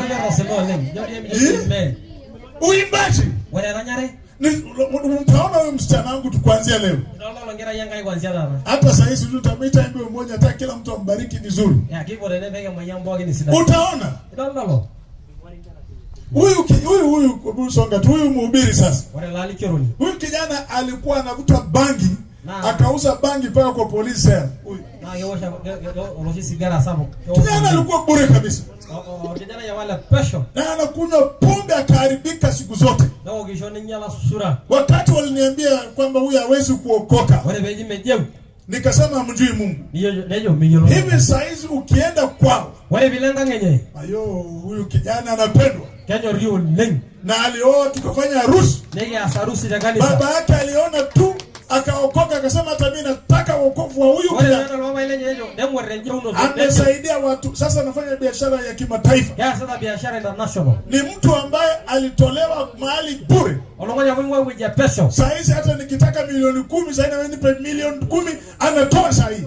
Uimbaji. Mtaona huyu msichana wangu tu kuanzia leo. Hata saa hizi tutamita imbe mmoja hata kila mtu ambariki vizuri. Utaona. Huyu songa tu huyu mhubiri sasa. Huyu kijana alikuwa anavuta bangi, akauza bangi paka kwa polisi. Kijana alikuwa bure kabisa. Na anakunywa pombe akaharibika siku zote. Wakati waliniambia kwamba huyu hawezi kuokoka, nikasema hamjui Mungu. Hivi saizi ukienda kwao, ayo huyu kijana anapendwa. Na alioa tukafanya harusi. Baba yake aliona tu akaokoka, akasema hata mimi nataka wokovu wa huyu kijana. Amesaidia watu. Sasa anafanya biashara ya kimataifa. Ni mtu ambaye alitolewa mahali bure. Saizi hata nikitaka milioni 10 sasa ananipa milioni 10 anatoa sahi.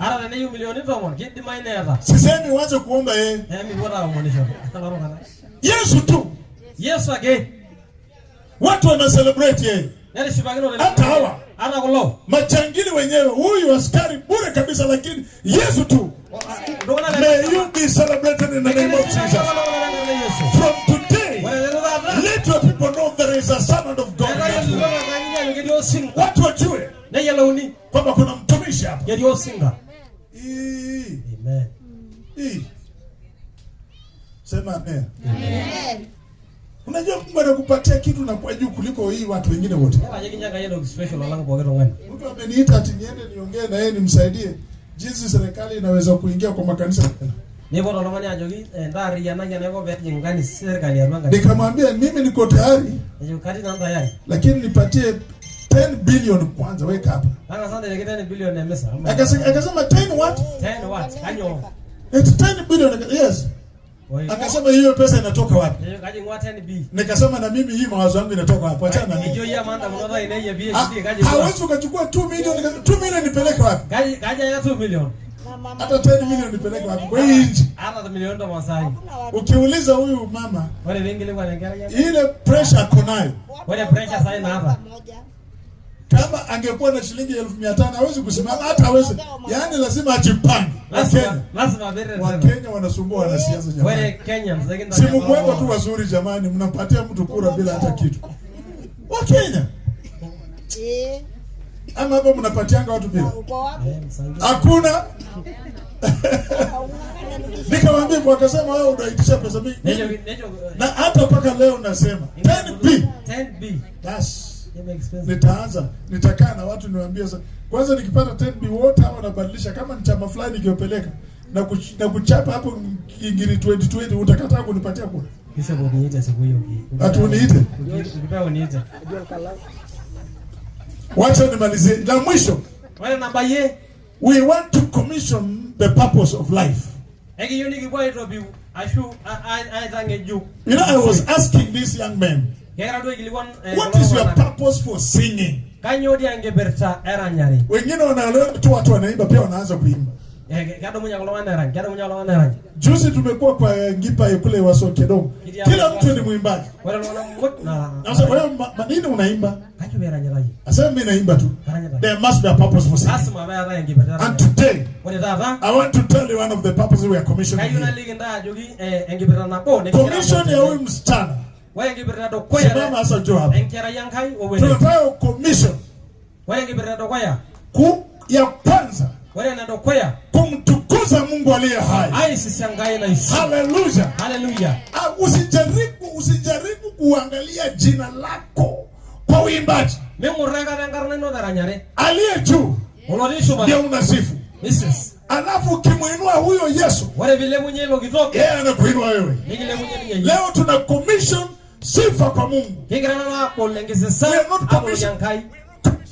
Sisemi uanze kuomba yeye. Yesu tu. Yesu again. Watu wana celebrate yeye. Hata hawa machangili wenyewe, huyu askari bure kabisa, lakini Yesu tu. May you be celebrated in the name of Jesus. From today, let your people know there is a servant of God. Watu wajue kwamba kuna mtumishi hapa. Amen. Sema amen. Amen. Unajua Mungu anakupatia kitu na kwa juu kuliko hii watu wengine wote. Mtu ameniita ati niende niongee na yeye nimsaidie jinsi serikali inaweza kuingia kwa makanisa. Nikamwambia mimi niko tayari. Lakini nipatie 10 billion kwanza, wake up. Akasema 10 what? 10 what? Kanyo. It's 10 billion, yes. Akasema hiyo pesa inatoka wapi? Nikasema na mimi hii mawazo yangu inatoka wapi? Acha na mimi. Hawezi ukachukua 2 milioni, 2 milioni nipeleke wapi? Kaja ya 2 milioni. Hata 10 milioni nipeleke wapi? Kwa hii nchi. Hata milioni ndo Masai. Ukiuliza huyu mama, wale wengine wanaangalia ile pressure konayo. Wale pressure sasa ina hapa. Kama angekuwa na shilingi 1500 hawezi kusimama, hata hawezi. Yaani lazima ajipange. Lazima bere. Wakenya wanasumbua wanasiasa jamani. Wale Kenyans lakini si mkweko tu wazuri jamani, mnapatia mtu kura bila hata kitu. Wakenya. Ama hapo mnapatianga watu bila. Hakuna. Nikamwambia kwa akasema wewe unaitisha pesa mingi. Na hata mpaka leo nasema 10B. Bas. Nitakaa na watu niwaambie sasa. Kwanza nikipata 10B wote hawa nabadilisha, kama ni chama fulani nikiopeleka na kuchapa hapo Kingiri 2020 utakataa kunipatia kura. Kisha uniite siku hiyo. Atu uniite. Ukipea uniite. Wacha nimalizie. La mwisho. Wale namba ye. We want to commission the purpose of life. Eki yoni kibwa itobi ashu aitange juu. You know, I was asking this young man, what is your purpose for singing? Kanyodi angeberta eranyari. Wengine wanaelewa tu watu wanaimba pia wanaanza kuimba. Kado munya kolomana erany, kado munya kolomana erany. Juzi tumekuwa kwa Ngipa kule Waso Kedogo. Kila mtu ni mwimbaji. Wale wana mutna. Sasa wewe nini unaimba? Kacho eranyari. Asema mimi naimba tu. There must be a purpose for singing. Asma ba erany ngeberta. And today, I want to tell you one of the purposes we are commissioning. Kayuna ligenda jogi ngeberta na ko ne. Commission ya huyu msichana. Wale ngeberta do koya. Simama hasa jo hapa. Enkera yankai owe. Tunataka commission. Wale ngeberta do koya. Ya kwanza. Wale na do koya. Kumtukuza Mungu aliye hai. Ai sisangaye na Yesu. Hallelujah. Hallelujah. Usijaribu kuangalia jina lako kwa uimbaji. Mimi muranga ngarana no daranyare. Aliye juu. Ulonisho ndio unasifu. Mrs. Alafu ukimuinua huyo Yesu, wale vile mwenye lokitok yeye anakuinua wewe. nikile mwenye ni Leo tuna commission sifa kwa Mungu. kingira na polengeze sa We are not hapo commissioning yankai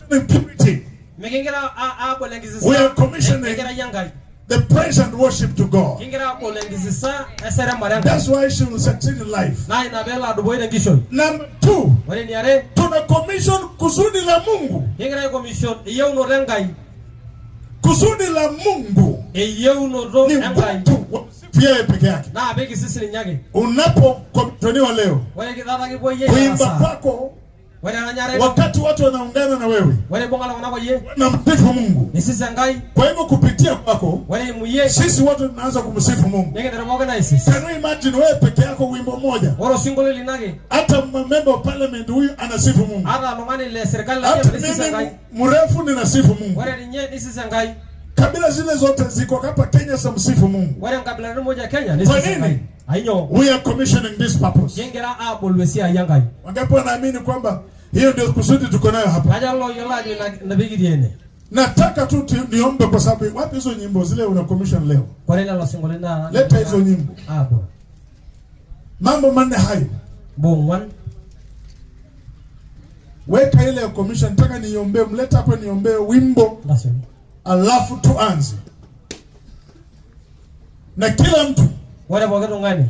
purity. mekingira polengeze sa We are commissioning kingira yankai the praise and worship to God. kingira polengeze sa esera maranga. That's why she will succeed in life. Na inabela aduboile ngisho Number 2, wale ni are tuna commission kusudi la Mungu. kingira commission iyo no rengai Kusudi la Mungu iyo no ro ni rengai watu pia peke yake. na begi sisi ni nyage Unapokomishoniwa leo, wale kidara kiboye kuimba kwako wale ananyare wakati watu wanaungana na wewe wale bongala wanako ye na msifu Mungu. ni sisi ngai Kwa hivyo kupitia kwako wale muye sisi wote tunaanza kumsifu Mungu. nige dara organize Can you imagine wewe peke yako wimbo moja? woro single linage Hata member of parliament huyu anasifu Mungu. hata longani le serikali la Hata ni sisi ngai mimi mrefu ninasifu Mungu. wale ni nye ni sisi ngai Kabila zile zote ziko hapa Kenya za msifu Mungu. wale kabila moja Kenya ni Kwa sisi nini? ngai ainyo We are commissioning this purpose. yengira abolwesi ayangai Wangapi wanaamini kwamba hiyo ndio kusudi tuko nayo hapa? kaja lo yola ni na bigi diene Nataka tu niombe kwa sababu wapi hizo nyimbo zile una commission leo? kwa ile la single na Leta hizo nyimbo. abo Mambo manne hayo. bongwan Weka ile ya commission, nataka niombe, mleta hapa niombe wimbo, ndasio alafu tuanze. Na kila mtu, wale bogeto ngani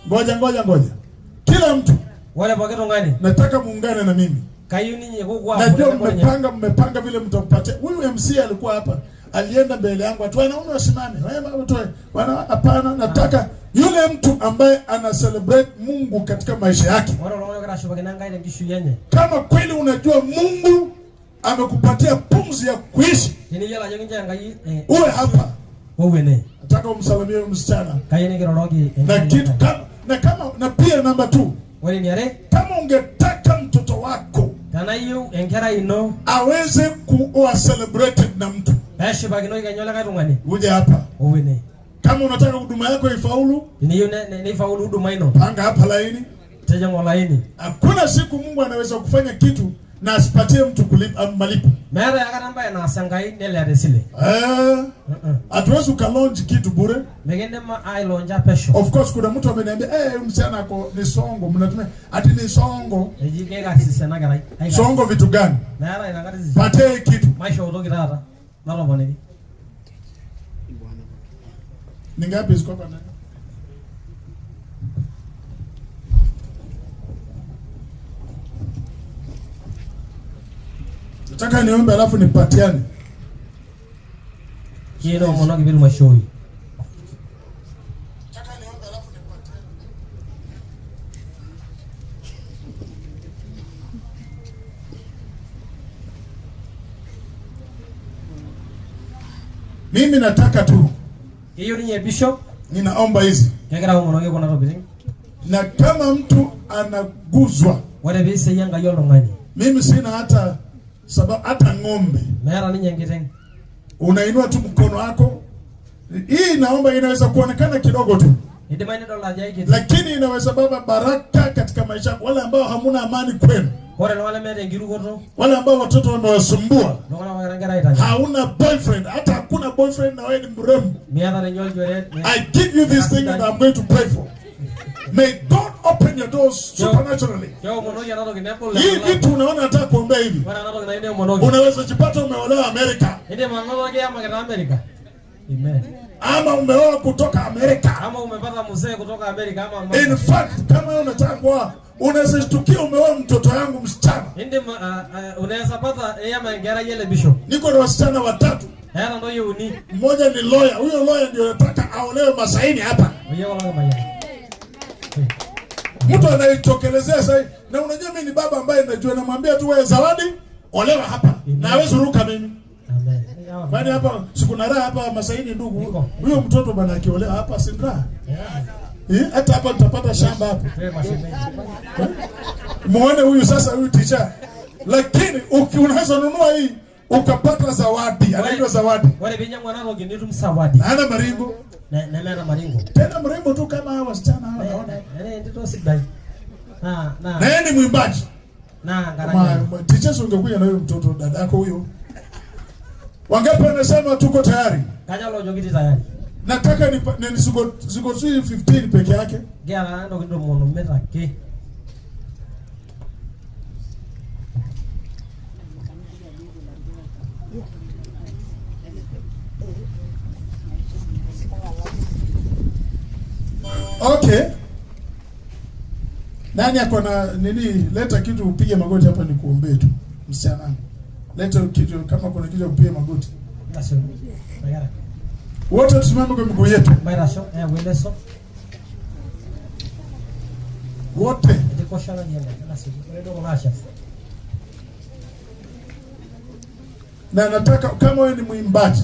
ngoja. Kila mtu wale bogeto ngani nataka muungane na mimi. kayuni nye kukwa Najua mmepanga vile mtampatia. Huyu MC alikuwa hapa, alienda mbele yangu atu wanaume wasimame. Hapana, nataka yule mtu ambaye ana celebrate Mungu katika maisha yake. wale wale kana shoba kana ngai ngishu yenye Kama kweli unajua Mungu amekupatia pumzi ya kuishi, ni yala yenye ngai uwe hapa. wewe ne Nataka umsalimie msichana. kayeni kirologi Na kitu na pia namba 2, wale ni are kama ungetaka mtoto wako kana yu enkera ino aweze kuwa celebrated na mtu, bashi bagino ikanyola katungani uje hapa. wewe ne Kama unataka huduma yako ifaulu, ni yu ne faulu huduma ino panga hapa laini. teja ngolaini Hakuna siku Mungu anaweza kufanya kitu na asipatie mtu kulipa malipo. mera yakanamba na sangai nele aresile Hatuwezi kalonji kitu bure. megende ma ailonja pesho Of course kuna mtu ameniambia msichana ako ni songo, mnatumia ati ni songo. ejike ga sisena gara Songo vitu gani? mera inangati sisi Patie kitu. maisha utoki tata nalo boneki Ni ngapi ziko hapa ndani? Nataka niombe alafu nipatiane. kino mono kibiru mashoi Nataka niombe alafu nipatiane. Mimi nataka tu, hiyo ni bishop ninaomba hizi. kegera mono ke kona robiri Na kama mtu anaguzwa, wale bise yanga yolo ngani mimi sina hata sababu, hata ng'ombe. mera ni nyengiteng Unainua tu mkono wako. Hii naomba inaweza kuonekana kidogo tu, idimani dola jaiki lakini inaweza baba baraka katika maisha yako. Wale ambao hamuna amani kwenu, kore wale mere ngiru goto wale ambao watoto wamewasumbua, dokona wangara ita hauna boyfriend, hata hakuna boyfriend na wewe ni mrembo, miata ne nyol jore I give you this thing and I'm going to pray for. May God open your doors supernaturally. yo mono ya nado kinepo Hii vitu unaona nataka kuombea hivi, wana nado kinaende mono unaweza jipata umeolewa Amerika, inde manolo ke ama kata Amerika amen ama umeoa kutoka Amerika. ama umepata mzee kutoka Amerika ama In fact, kama wewe unataka kuoa, unaweza shtukia umeoa mtoto yangu msichana. inde unaweza pata ama ngara yele bishop Niko na wasichana 3. hera ndo yuni Mmoja ni lawyer. Huyo lawyer ndio anataka aolewe Masaini hapa. oyo wala maya Mtu anaitokelezea sasa. Na unajua mimi ni baba ambaye najua, namwambia tu wewe Zawadi, olewa hapa. Na hawezi ruka mimi. amen Bali hapa siku na raha hapa Masaini ndugu. Huyo mtoto bwana akiolewa hapa si raha. Hata hapa tutapata shamba hapa. Muone huyu sasa, huyu teacher. Lakini unaweza nunua hii ukapata zawadi. Anaitwa Zawadi. wale binya mwana rogi ni tumsawadi Ana maringo. na mera maringo Tena mrembo tu kama hawa wasichana hawa naona. ndito sidai Na yeye ni mwimbaji. na ngara Teachers ungekuja na huyo mtoto dada yako huyo. Wangapi wanasema tuko tayari? Kaja lo jogiti tayari. Nataka ni ziko 15 peke yake. Gea ndo kindo monument ake. Okay. Nani ako na nini? Leta kitu upige magoti hapa nikuombee tu. Msichana. Leta kitu kama kuna kitu upige magoti. Nasho. Tagara. Wote tusimame kwa miguu yetu. Bairasho, weleso. Wote. Ndiko shana nyenda. Nasho. Ndio unasha. Na nataka kama wewe ni mwimbaji.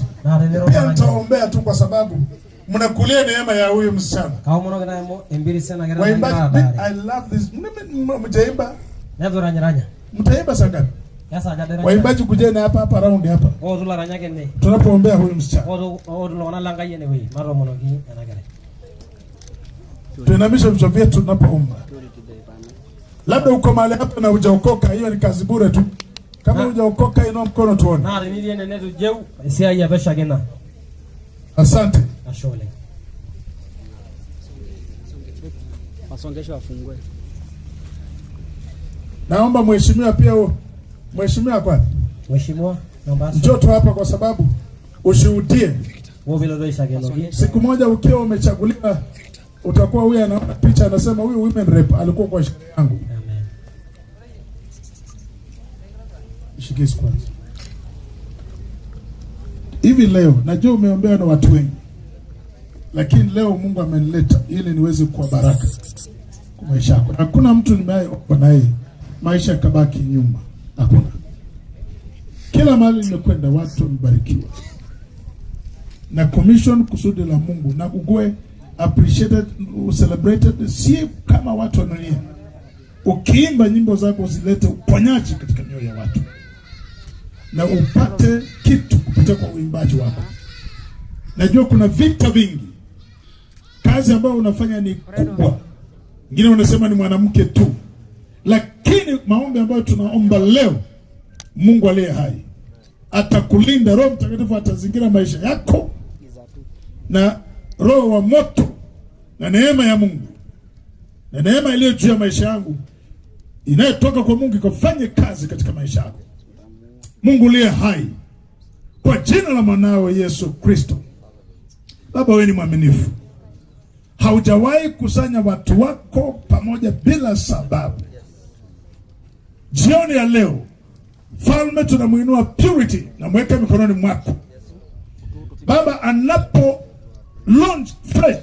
Pia nitaombea tu kwa sababu mnakulia neema ya huyu msichana. Kama mwana kana mo embiri sana gara. Waimbaji, I love this. Mtaimba. Ndio ranya. Mtaimba sana. Yasa gadera. Waimbaji kujeni hapa round hapa. Tula ranya kene. Tunapoombea huyu msichana. Tula wana langa yene wewe. Maro mono gi anagara. Tuinamisha vichwa vyetu tunapoomba. Labda uko mahali hapa na hujaokoka, hiyo ni kazi bure tu. Kama hujaokoka inua mkono tuone. Na nili nene tu jeu. Isia ya besha gena. Asante. Ashole. Wasongeshe wafungue. Naomba mheshimiwa pia mheshimiwa kwa. Mheshimiwa naomba. Njoo tu hapa kwa sababu ushuhudie. Wao vile ndio ishageno. Siku moja ukiwa umechaguliwa utakuwa huyu anaona picha anasema huyu women rep alikuwa kwa sherehe yangu. Amen. Shikisi kwanza. Hivi leo najua umeombewa na watu wengi. Lakini leo Mungu amenileta ili niweze kuwa baraka kwa maisha yako. Hakuna mtu nimeomba naye maisha yakabaki nyuma. Hakuna. Kila mahali nimekwenda watu wamebarikiwa. Na commission kusudi la Mungu na ugue appreciated, celebrated, si kama watu wanalia. Ukiimba nyimbo zako zilete uponyaji katika mioyo ya watu. Na upate kitu kupitia kwa uimbaji wako. Najua kuna vita vingi. Kazi ambayo unafanya ni kubwa. Wengine wanasema ni mwanamke tu. Lakini maombi ambayo tunaomba leo, Mungu aliye hai atakulinda. Roho Mtakatifu atazingira maisha yako na roho wa moto na neema ya Mungu. Na neema iliyo juu ya maisha yangu inayotoka kwa Mungu ikafanye kazi katika maisha yako. Mungu aliye hai, kwa jina la mwanawe Yesu Kristo. Baba, wewe ni mwaminifu. Haujawahi kusanya watu wako pamoja bila sababu. Jioni ya leo, Falme tunamuinua Purity na mweka mikononi mwako. Baba, anapo launch fresh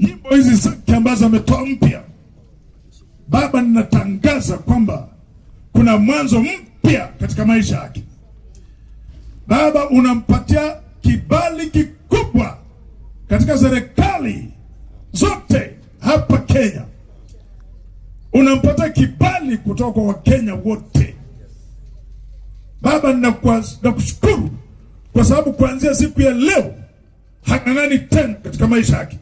nyimbo hizi zake ambazo ametoa mpya, Baba, ninatangaza kwamba kuna mwanzo mpya katika maisha yake. Baba, unampatia kibali kikubwa katika serikali zote hapa Kenya. Unampatia kibali kutoka kwa Wakenya wote. Baba, ninakushukuru kwa sababu kuanzia siku ya leo hang'ang'ani tena katika maisha yake.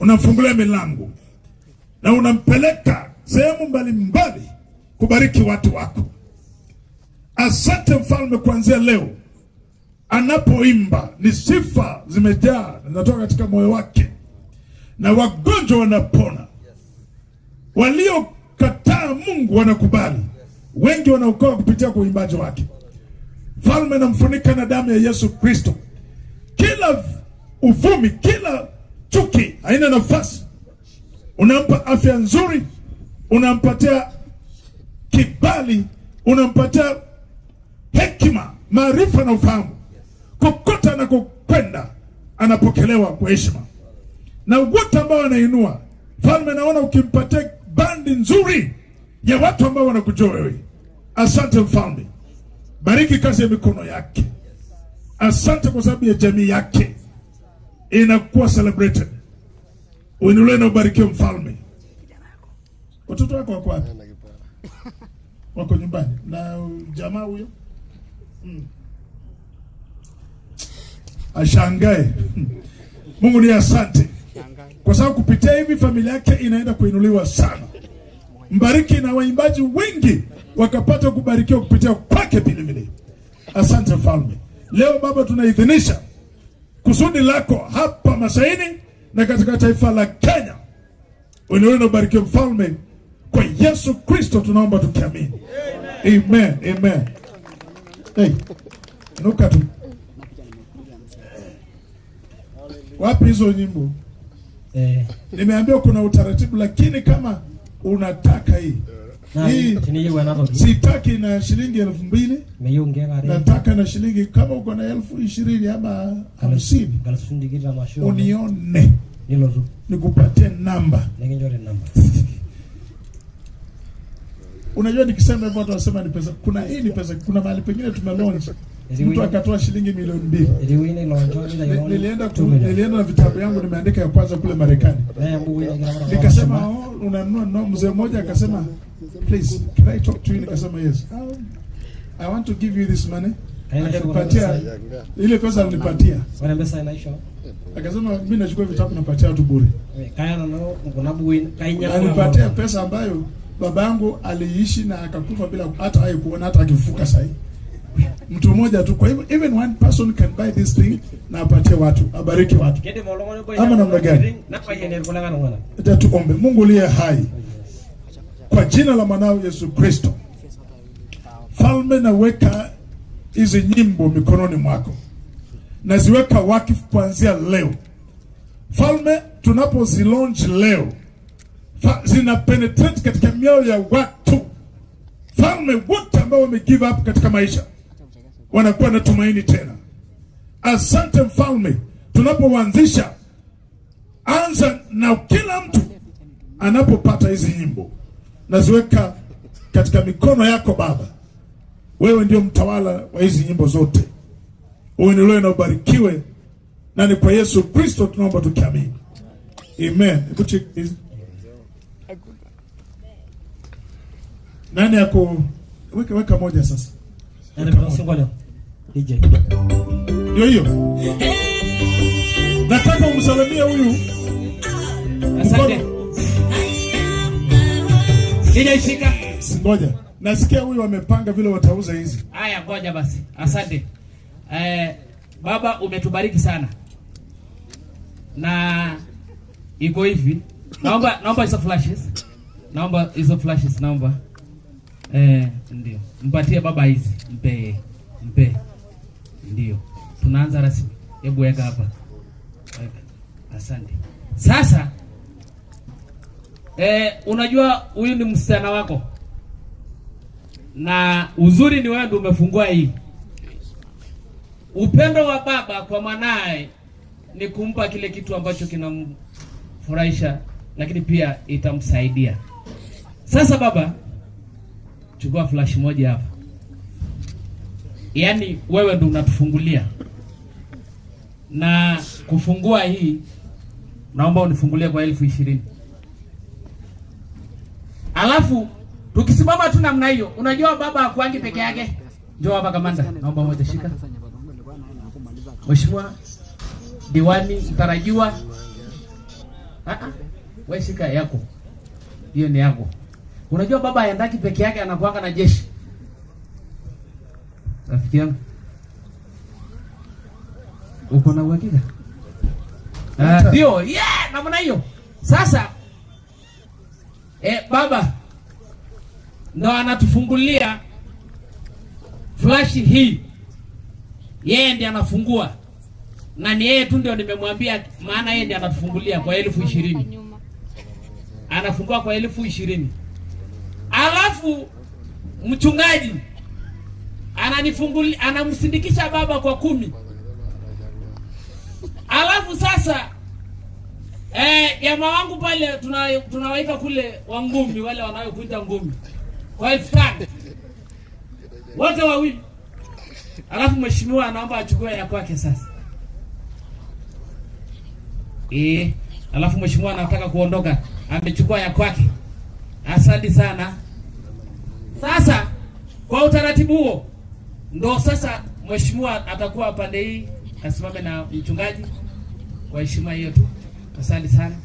Unamfungulia milango na unampeleka sehemu mbalimbali kubariki watu wako. Asante Mfalme, kuanzia leo anapoimba ni sifa zimejaa zinatoka katika moyo wake, na wagonjwa wanapona. Waliokataa Mungu wanakubali. Wengi wanaokoka kupitia kwa uimbaji wake. Mfalme, namfunika na damu ya Yesu Kristo. Kila uvumi, kila chuki haina nafasi. Unampa afya nzuri, unampatia kibali, unampatia hekima, maarifa na ufahamu. Kokote anakokwenda anapokelewa kwa heshima. Na wote ambao wanainua, Mfalme, naona ukimpatia bandi nzuri ya watu ambao wanakujua wewe. Asante Mfalme. Bariki kazi ya mikono yake. Asante kwa sababu ya jamii yake inakuwa celebrated. Uinuliwe na ubarikiwe Mfalme. Watoto wako wako wapi? Wako nyumbani. Na jamaa huyo? Ashangae. Mungu ni asante. Kwa sababu kupitia hivi familia yake inaenda kuinuliwa sana. Mbariki na waimbaji wengi wakapata kubarikiwa kupitia kwake vile vile. Asante Mfalme. Leo Baba tunaidhinisha kusudi lako hapa Masaini na katika taifa la Kenya. Unione ubarikiwe mfalme, kwa Yesu Kristo tunaomba tukiamini. Amen. Amen. Hey, inuka tu. Wapi hizo nyimbo? Nimeambiwa kuna utaratibu, lakini kama unataka hii sitaki na shilingi 2,000, nataka na shilingi kama uko na 20,000 ama 50, unione nikupatie namba. Unajua nikisema hivyo watu wasema ni pesa. Kuna hii ni pesa. Kuna mahali pengine tumelaunch mtu akatoa shilingi milioni 2. Nilienda na vitabu yangu nimeandika ya kwanza kule Marekani. Nikasema unanunua no. Mzee mmoja akasema please can I talk to you? Nikasema yes. I want to give you this money. Akanipatia ile pesa alinipatia. Akasema mimi nachukua vitabu napatia watu bure. Alinipatia pesa ambayo baba yangu aliishi na akakufa bila hata haikuona hata akifuka sahi. Mtu mmoja tu. Kwa hivyo even one person can buy this thing na apatie watu, abariki watu. Ama namna gani? Tuombe. Mungu aliye hai, kwa jina la mwanao Yesu Kristo, Falme, naweka hizi nyimbo mikononi mwako. Naziweka wakifu kuanzia leo. Falme, tunapozilaunch leo, zina penetrate katika mioyo ya watu. Falme wote ambao wame give up katika maisha wanakuwa na tumaini tena. Asante mfalme, tunapoanzisha, anza na kila mtu anapopata hizi nyimbo, naziweka katika mikono yako Baba. Wewe ndio mtawala wa hizi nyimbo zote. Uendelee na ubarikiwe, na ni kwa Yesu Kristo tunaomba tukiamini. Amen. Nani yako weka moja sasa? Ndio hiyo. Nataka umsalimie huyu. Asante. Ishika. Ngoja. Nasikia huyu wamepanga vile watauza hizi. Haya, ngoja basi. Asante. Baba, umetubariki sana. Na iko hivi. Naomba hizo flashes. Naomba. Ndio. Mpatie baba hizi. Mpe. Ndio. Tunaanza rasmi. Hebu weka hapa. Asante. Sasa unajua huyu ni msichana wako. Na uzuri ni wewe ndio umefungua hii. Upendo wa baba kwa mwanae ni kumpa kile kitu ambacho kinamfurahisha, lakini pia itamsaidia. Sasa baba, chukua flash moja hapa. Yaani wewe ndio unatufungulia. Na kufungua hii, naomba unifungulie kwa 20,000. Alafu tukisimama tu namna hiyo, unajua baba hakuangi peke yake. Njoo hapa kamanda, naomba moja shika. Mheshimiwa diwani mtarajiwa. Wewe shika yako. Hiyo ni yako. Unajua baba haendaki peke yake, anakuanga na jeshi. Rafiki yangu, uko na uhakika? Ndio, namna hiyo. Sasa baba ndo anatufungulia flash hii. Yeye ndiye anafungua. Na ni yeye tu ndio nimemwambia, maana yeye ndiye anatufungulia kwa 20,000. Anafungua kwa 20,000. Alafu mchungaji ananifungulia, anamsindikisha baba kwa 10. Alafu sasa jamaa wangu pale tunawaita kule wangumi, wale wanaokuita ngumi, kwa 5,000 wote wawili. Alafu mheshimiwa anaomba achukue ya kwake sasa. Alafu mheshimiwa anataka kuondoka, amechukua ya kwake. Asante sana. Sasa kwa utaratibu huo ndo sasa mheshimiwa atakuwa pande hii, asimame na mchungaji kwa heshima hiyo tu. Asante sana.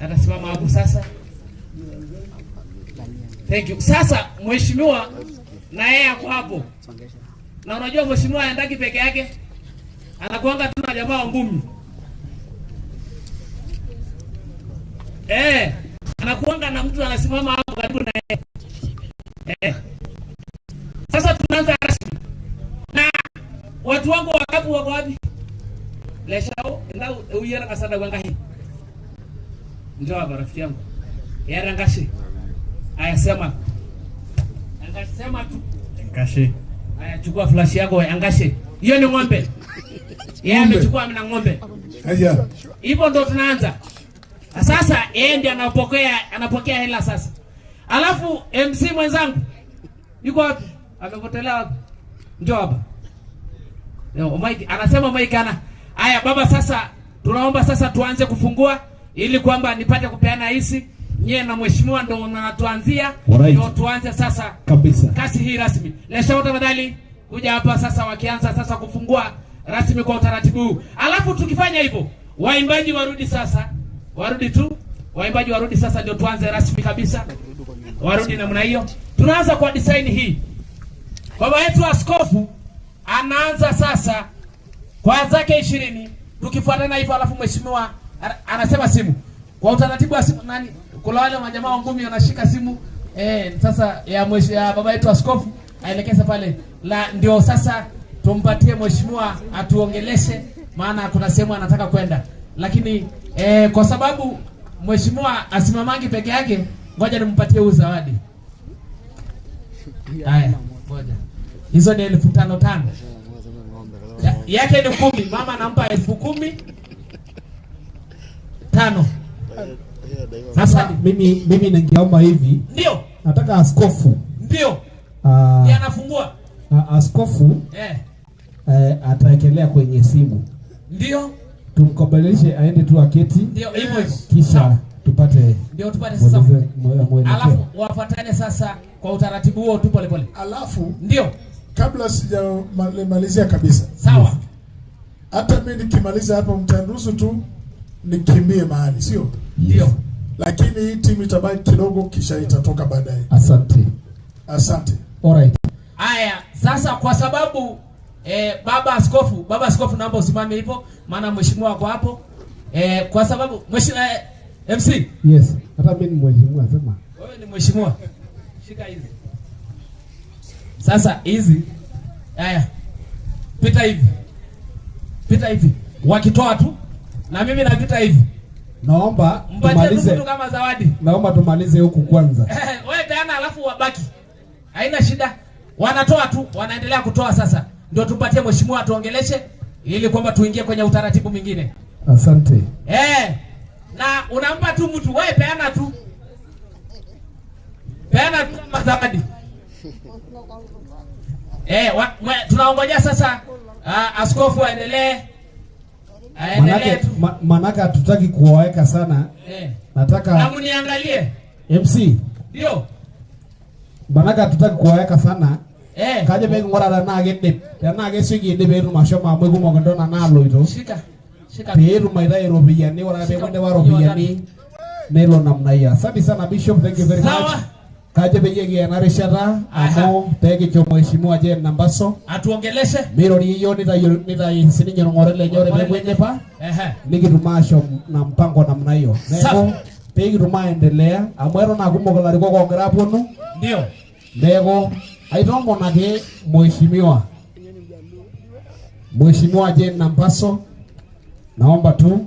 Atasimama hapo sasa. Thank you. Sasa mheshimiwa na yeye hapo. Na unajua mheshimiwa haendaki peke yake. anakuanga tu na jamaa wa ngumi. Anakuanga na mtu anasimama hapo karibu na yeye. Sasa tunaanza rasmi. Na watu wangu wakapu wako wapi? Leshao, ndio uyera kasada wanga hii. Njoo hapa rafiki yangu. Yara ngashi. Aya sema. Angasema tu. Ngashi. Aya chukua flash yako angashe. Hiyo ni ng'ombe. Yeye amechukua na ng'ombe. Haya. Hivyo ndo tunaanza. Sasa yeye ndiye anapokea hela sasa. Alafu MC mwenzangu yuko wapi? Amepotelea wapi? Njoo hapa. Leo Mike anasema Mike ana. Haya baba, sasa tunaomba sasa tuanze kufungua ili kwamba nipate kupeana hisi. Nyie na mheshimiwa ndo mnatuanzia. Ndio tuanze sasa kabisa kasi hii rasmi. Lesha tafadhali kuja hapa sasa, wakianza sasa kufungua rasmi kwa utaratibu. Alafu tukifanya hivyo, waimbaji warudi sasa. Warudi tu. Waimbaji warudi sasa ndio tuanze rasmi kabisa. Warudi namna hiyo. Tunaanza kwa design hii. Baba yetu askofu anaanza sasa kwa zake 20 tukifuatana hivyo, alafu mheshimiwa anasema simu. Kwa utaratibu wa simu nani? Kuna wale majamaa wa ngumi wanashika simu. Sasa ya baba yetu askofu aelekeza pale. Ndio sasa tumpatie mheshimiwa atuongeleshe, maana kuna sehemu anataka kwenda. Lakini kwa sababu mheshimiwa asimamangi peke yake, ngoja nimpatie huyu zawadi. Haya, ngoja. Hizo ni 5,500. Yake ni 10, mama anampa 10,000. 5. Sasa mimi ningeomba hivi. Ndio. Nataka askofu. Ndio. Yeye anafungua. Askofu ataekelea kwenye simu. Ndio. Tumkobeleshe aende tu aketi. Ndio hivyo hivyo. Kisha tupate. Ndio tupate sasa. Alafu wafuatane sasa kwa utaratibu huo tu pole pole. Alafu ndio kabla sijamalizia kabisa. Sawa. Hata mimi nikimaliza hapa mtanruhusu tu nikimbie mahali, sio? Ndio. Lakini hii timu itabaki kidogo kisha itatoka baadaye. Asante. Alright. Haya, sasa kwa sababu baba askofu naomba usimame hivyo, maana mheshimiwa wako hapo. Kwa sababu mheshimiwa MC. Yes. Hata mimi ni mheshimiwa, sema. Wewe ni mheshimiwa. Shika hizi. Sasa hizi. Haya. Pita hivi. Wakitoa tu na mimi napita hivi. Naomba tumalize mtu kama zawadi. Naomba tumalize huku kwanza. Wewe tena alafu wabaki. Haina shida. Wanatoa tu, wanaendelea kutoa sasa. Ndio tupatie mheshimiwa atuongeleshe ili kwamba tuingie kwenye utaratibu mwingine. Asante. Na unampa tu mtu, wewe peana tu. Peana tu zawadi. Tunaongojea sasa askofu aendelee. Manaka tutaki kuwaweka sana. Nataka na mniangalie. MC. Ndio. Manaka tutaki kuwaweka sana. Kaje begi ngora na gede. Na gesigi de beru mashoma mwegu mogondona na loito. Shika. Beru maidai robiyani ora be wende wa robiyani. Nelo namna hiyo. Asante sana Bishop, thank you very much. Kaje begi ya narishara amo tege cho mheshimiwa je Nambaso atuongeleshe mirori hiyo nita sininyo ngorele nyore mwende pa nigi tumasho na mpango namna hiyo nego pegi tumaendelea amwero na kumogala riko kongera ponu ndio nego aitombo nage mheshimiwa je Nambaso, naomba tu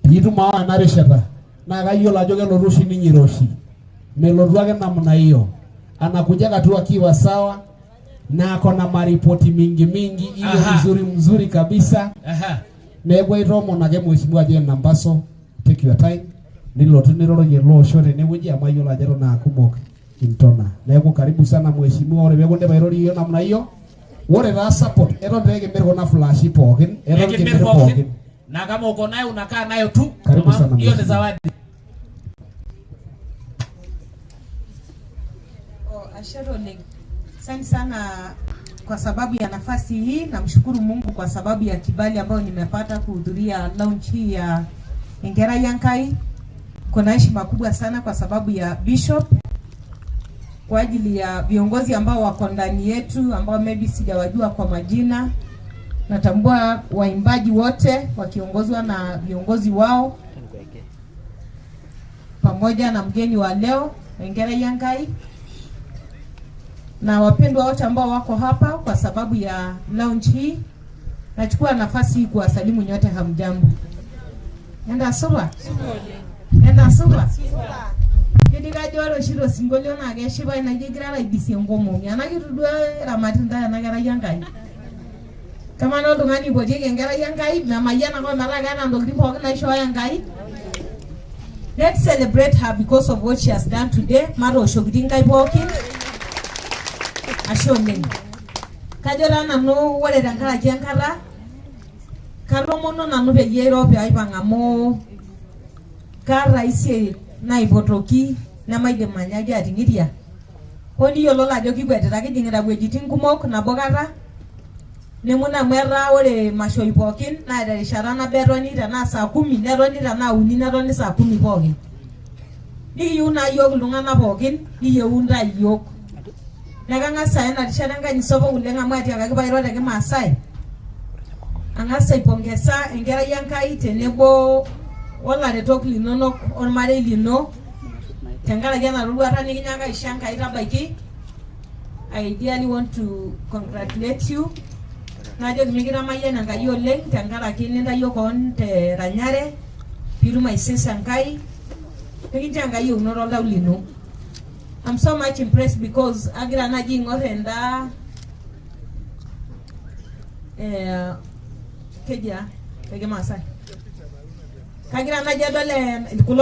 pitu mawa narishara na gayo la joge lorushi ni nyiroshi melodu wake namna hiyo, anakujaga tu akiwa sawa na akona maripoti mingi hiyo mzuri kabisa. Nego iromo nage mheshimiwa je Nambaso, take your time nilo tuniroro yelo shore ne wuji amayo la jero na kumoka intona. Nego karibu sana mheshimiwa, ore begonde bairori hiyo namna hiyo wore ra support ero ndege mergo na flash pokin ero ndege pokin na kama uko nayo unakaa nayo tu, hiyo ni zawadi. Asante sana kwa sababu ya nafasi hii. Namshukuru Mungu kwa sababu ya kibali ambayo nimepata kuhudhuria launch hii ya Engera Yankai. Kuna heshima kubwa sana kwa sababu ya Bishop, kwa ajili ya viongozi ambao wako ndani yetu ambao maybe sijawajua kwa majina. Natambua waimbaji wote wakiongozwa na viongozi wao pamoja na mgeni wa leo Enkerai Enkai, na wapendwa wote ambao wako hapa kwa sababu ya launch hii. Nachukua nafasi hii kuwasalimu nyote, hamjambo. Enda suba. Enda suba. Kidika joro shiro singolio na geshiba na jigira la idisi ngomo. Yana kirudwa ramatinda yana Enkerai Enkai. Kama no tungani boje Enkerai Enkai na mayana kwa maraga na ndogri pok na show Enkai. Let's celebrate her because of what she has done today. Maro shogidingai pokin. Ashoneng. Kajora nanu wale dankara jenkara. Kalomono nanu peyie irope aipang'amu kara isi naipotoki nemaidim anyaki ating'iria. Hoo niyiololo ajo kikwetita kijing'ita wuejitin kumok nabo kata. Nemuna mwera ore mashoi pookin naa terishata nabo etoni tenaa saa 10 netoni tenaa 3 netoni saa 10 pookin. Nikiyieu naa yiok iltung'anak pookin, niyieu ntae yiok. Nekang'as aya ena rishata enkanyit sapuk oleng amu atiakaki pairo te Kimaasai. Ang'as aipongeza Enkerai Enkai tenebo olaretok linonok ormarei lino tenkaraki ena roruata nikinyaaka aisho Enkai tabaiki. I dearly want to congratulate you. Najo mikitamayian Enkai oleng tenkaraki nintayio koon te Ranyare piitum aisesa Enkai. Nikincho Enkai eunore oltau lino. I'm so much impressed because agira naji ing'or enda keja te Kimaasai. Kagira naji adol kulo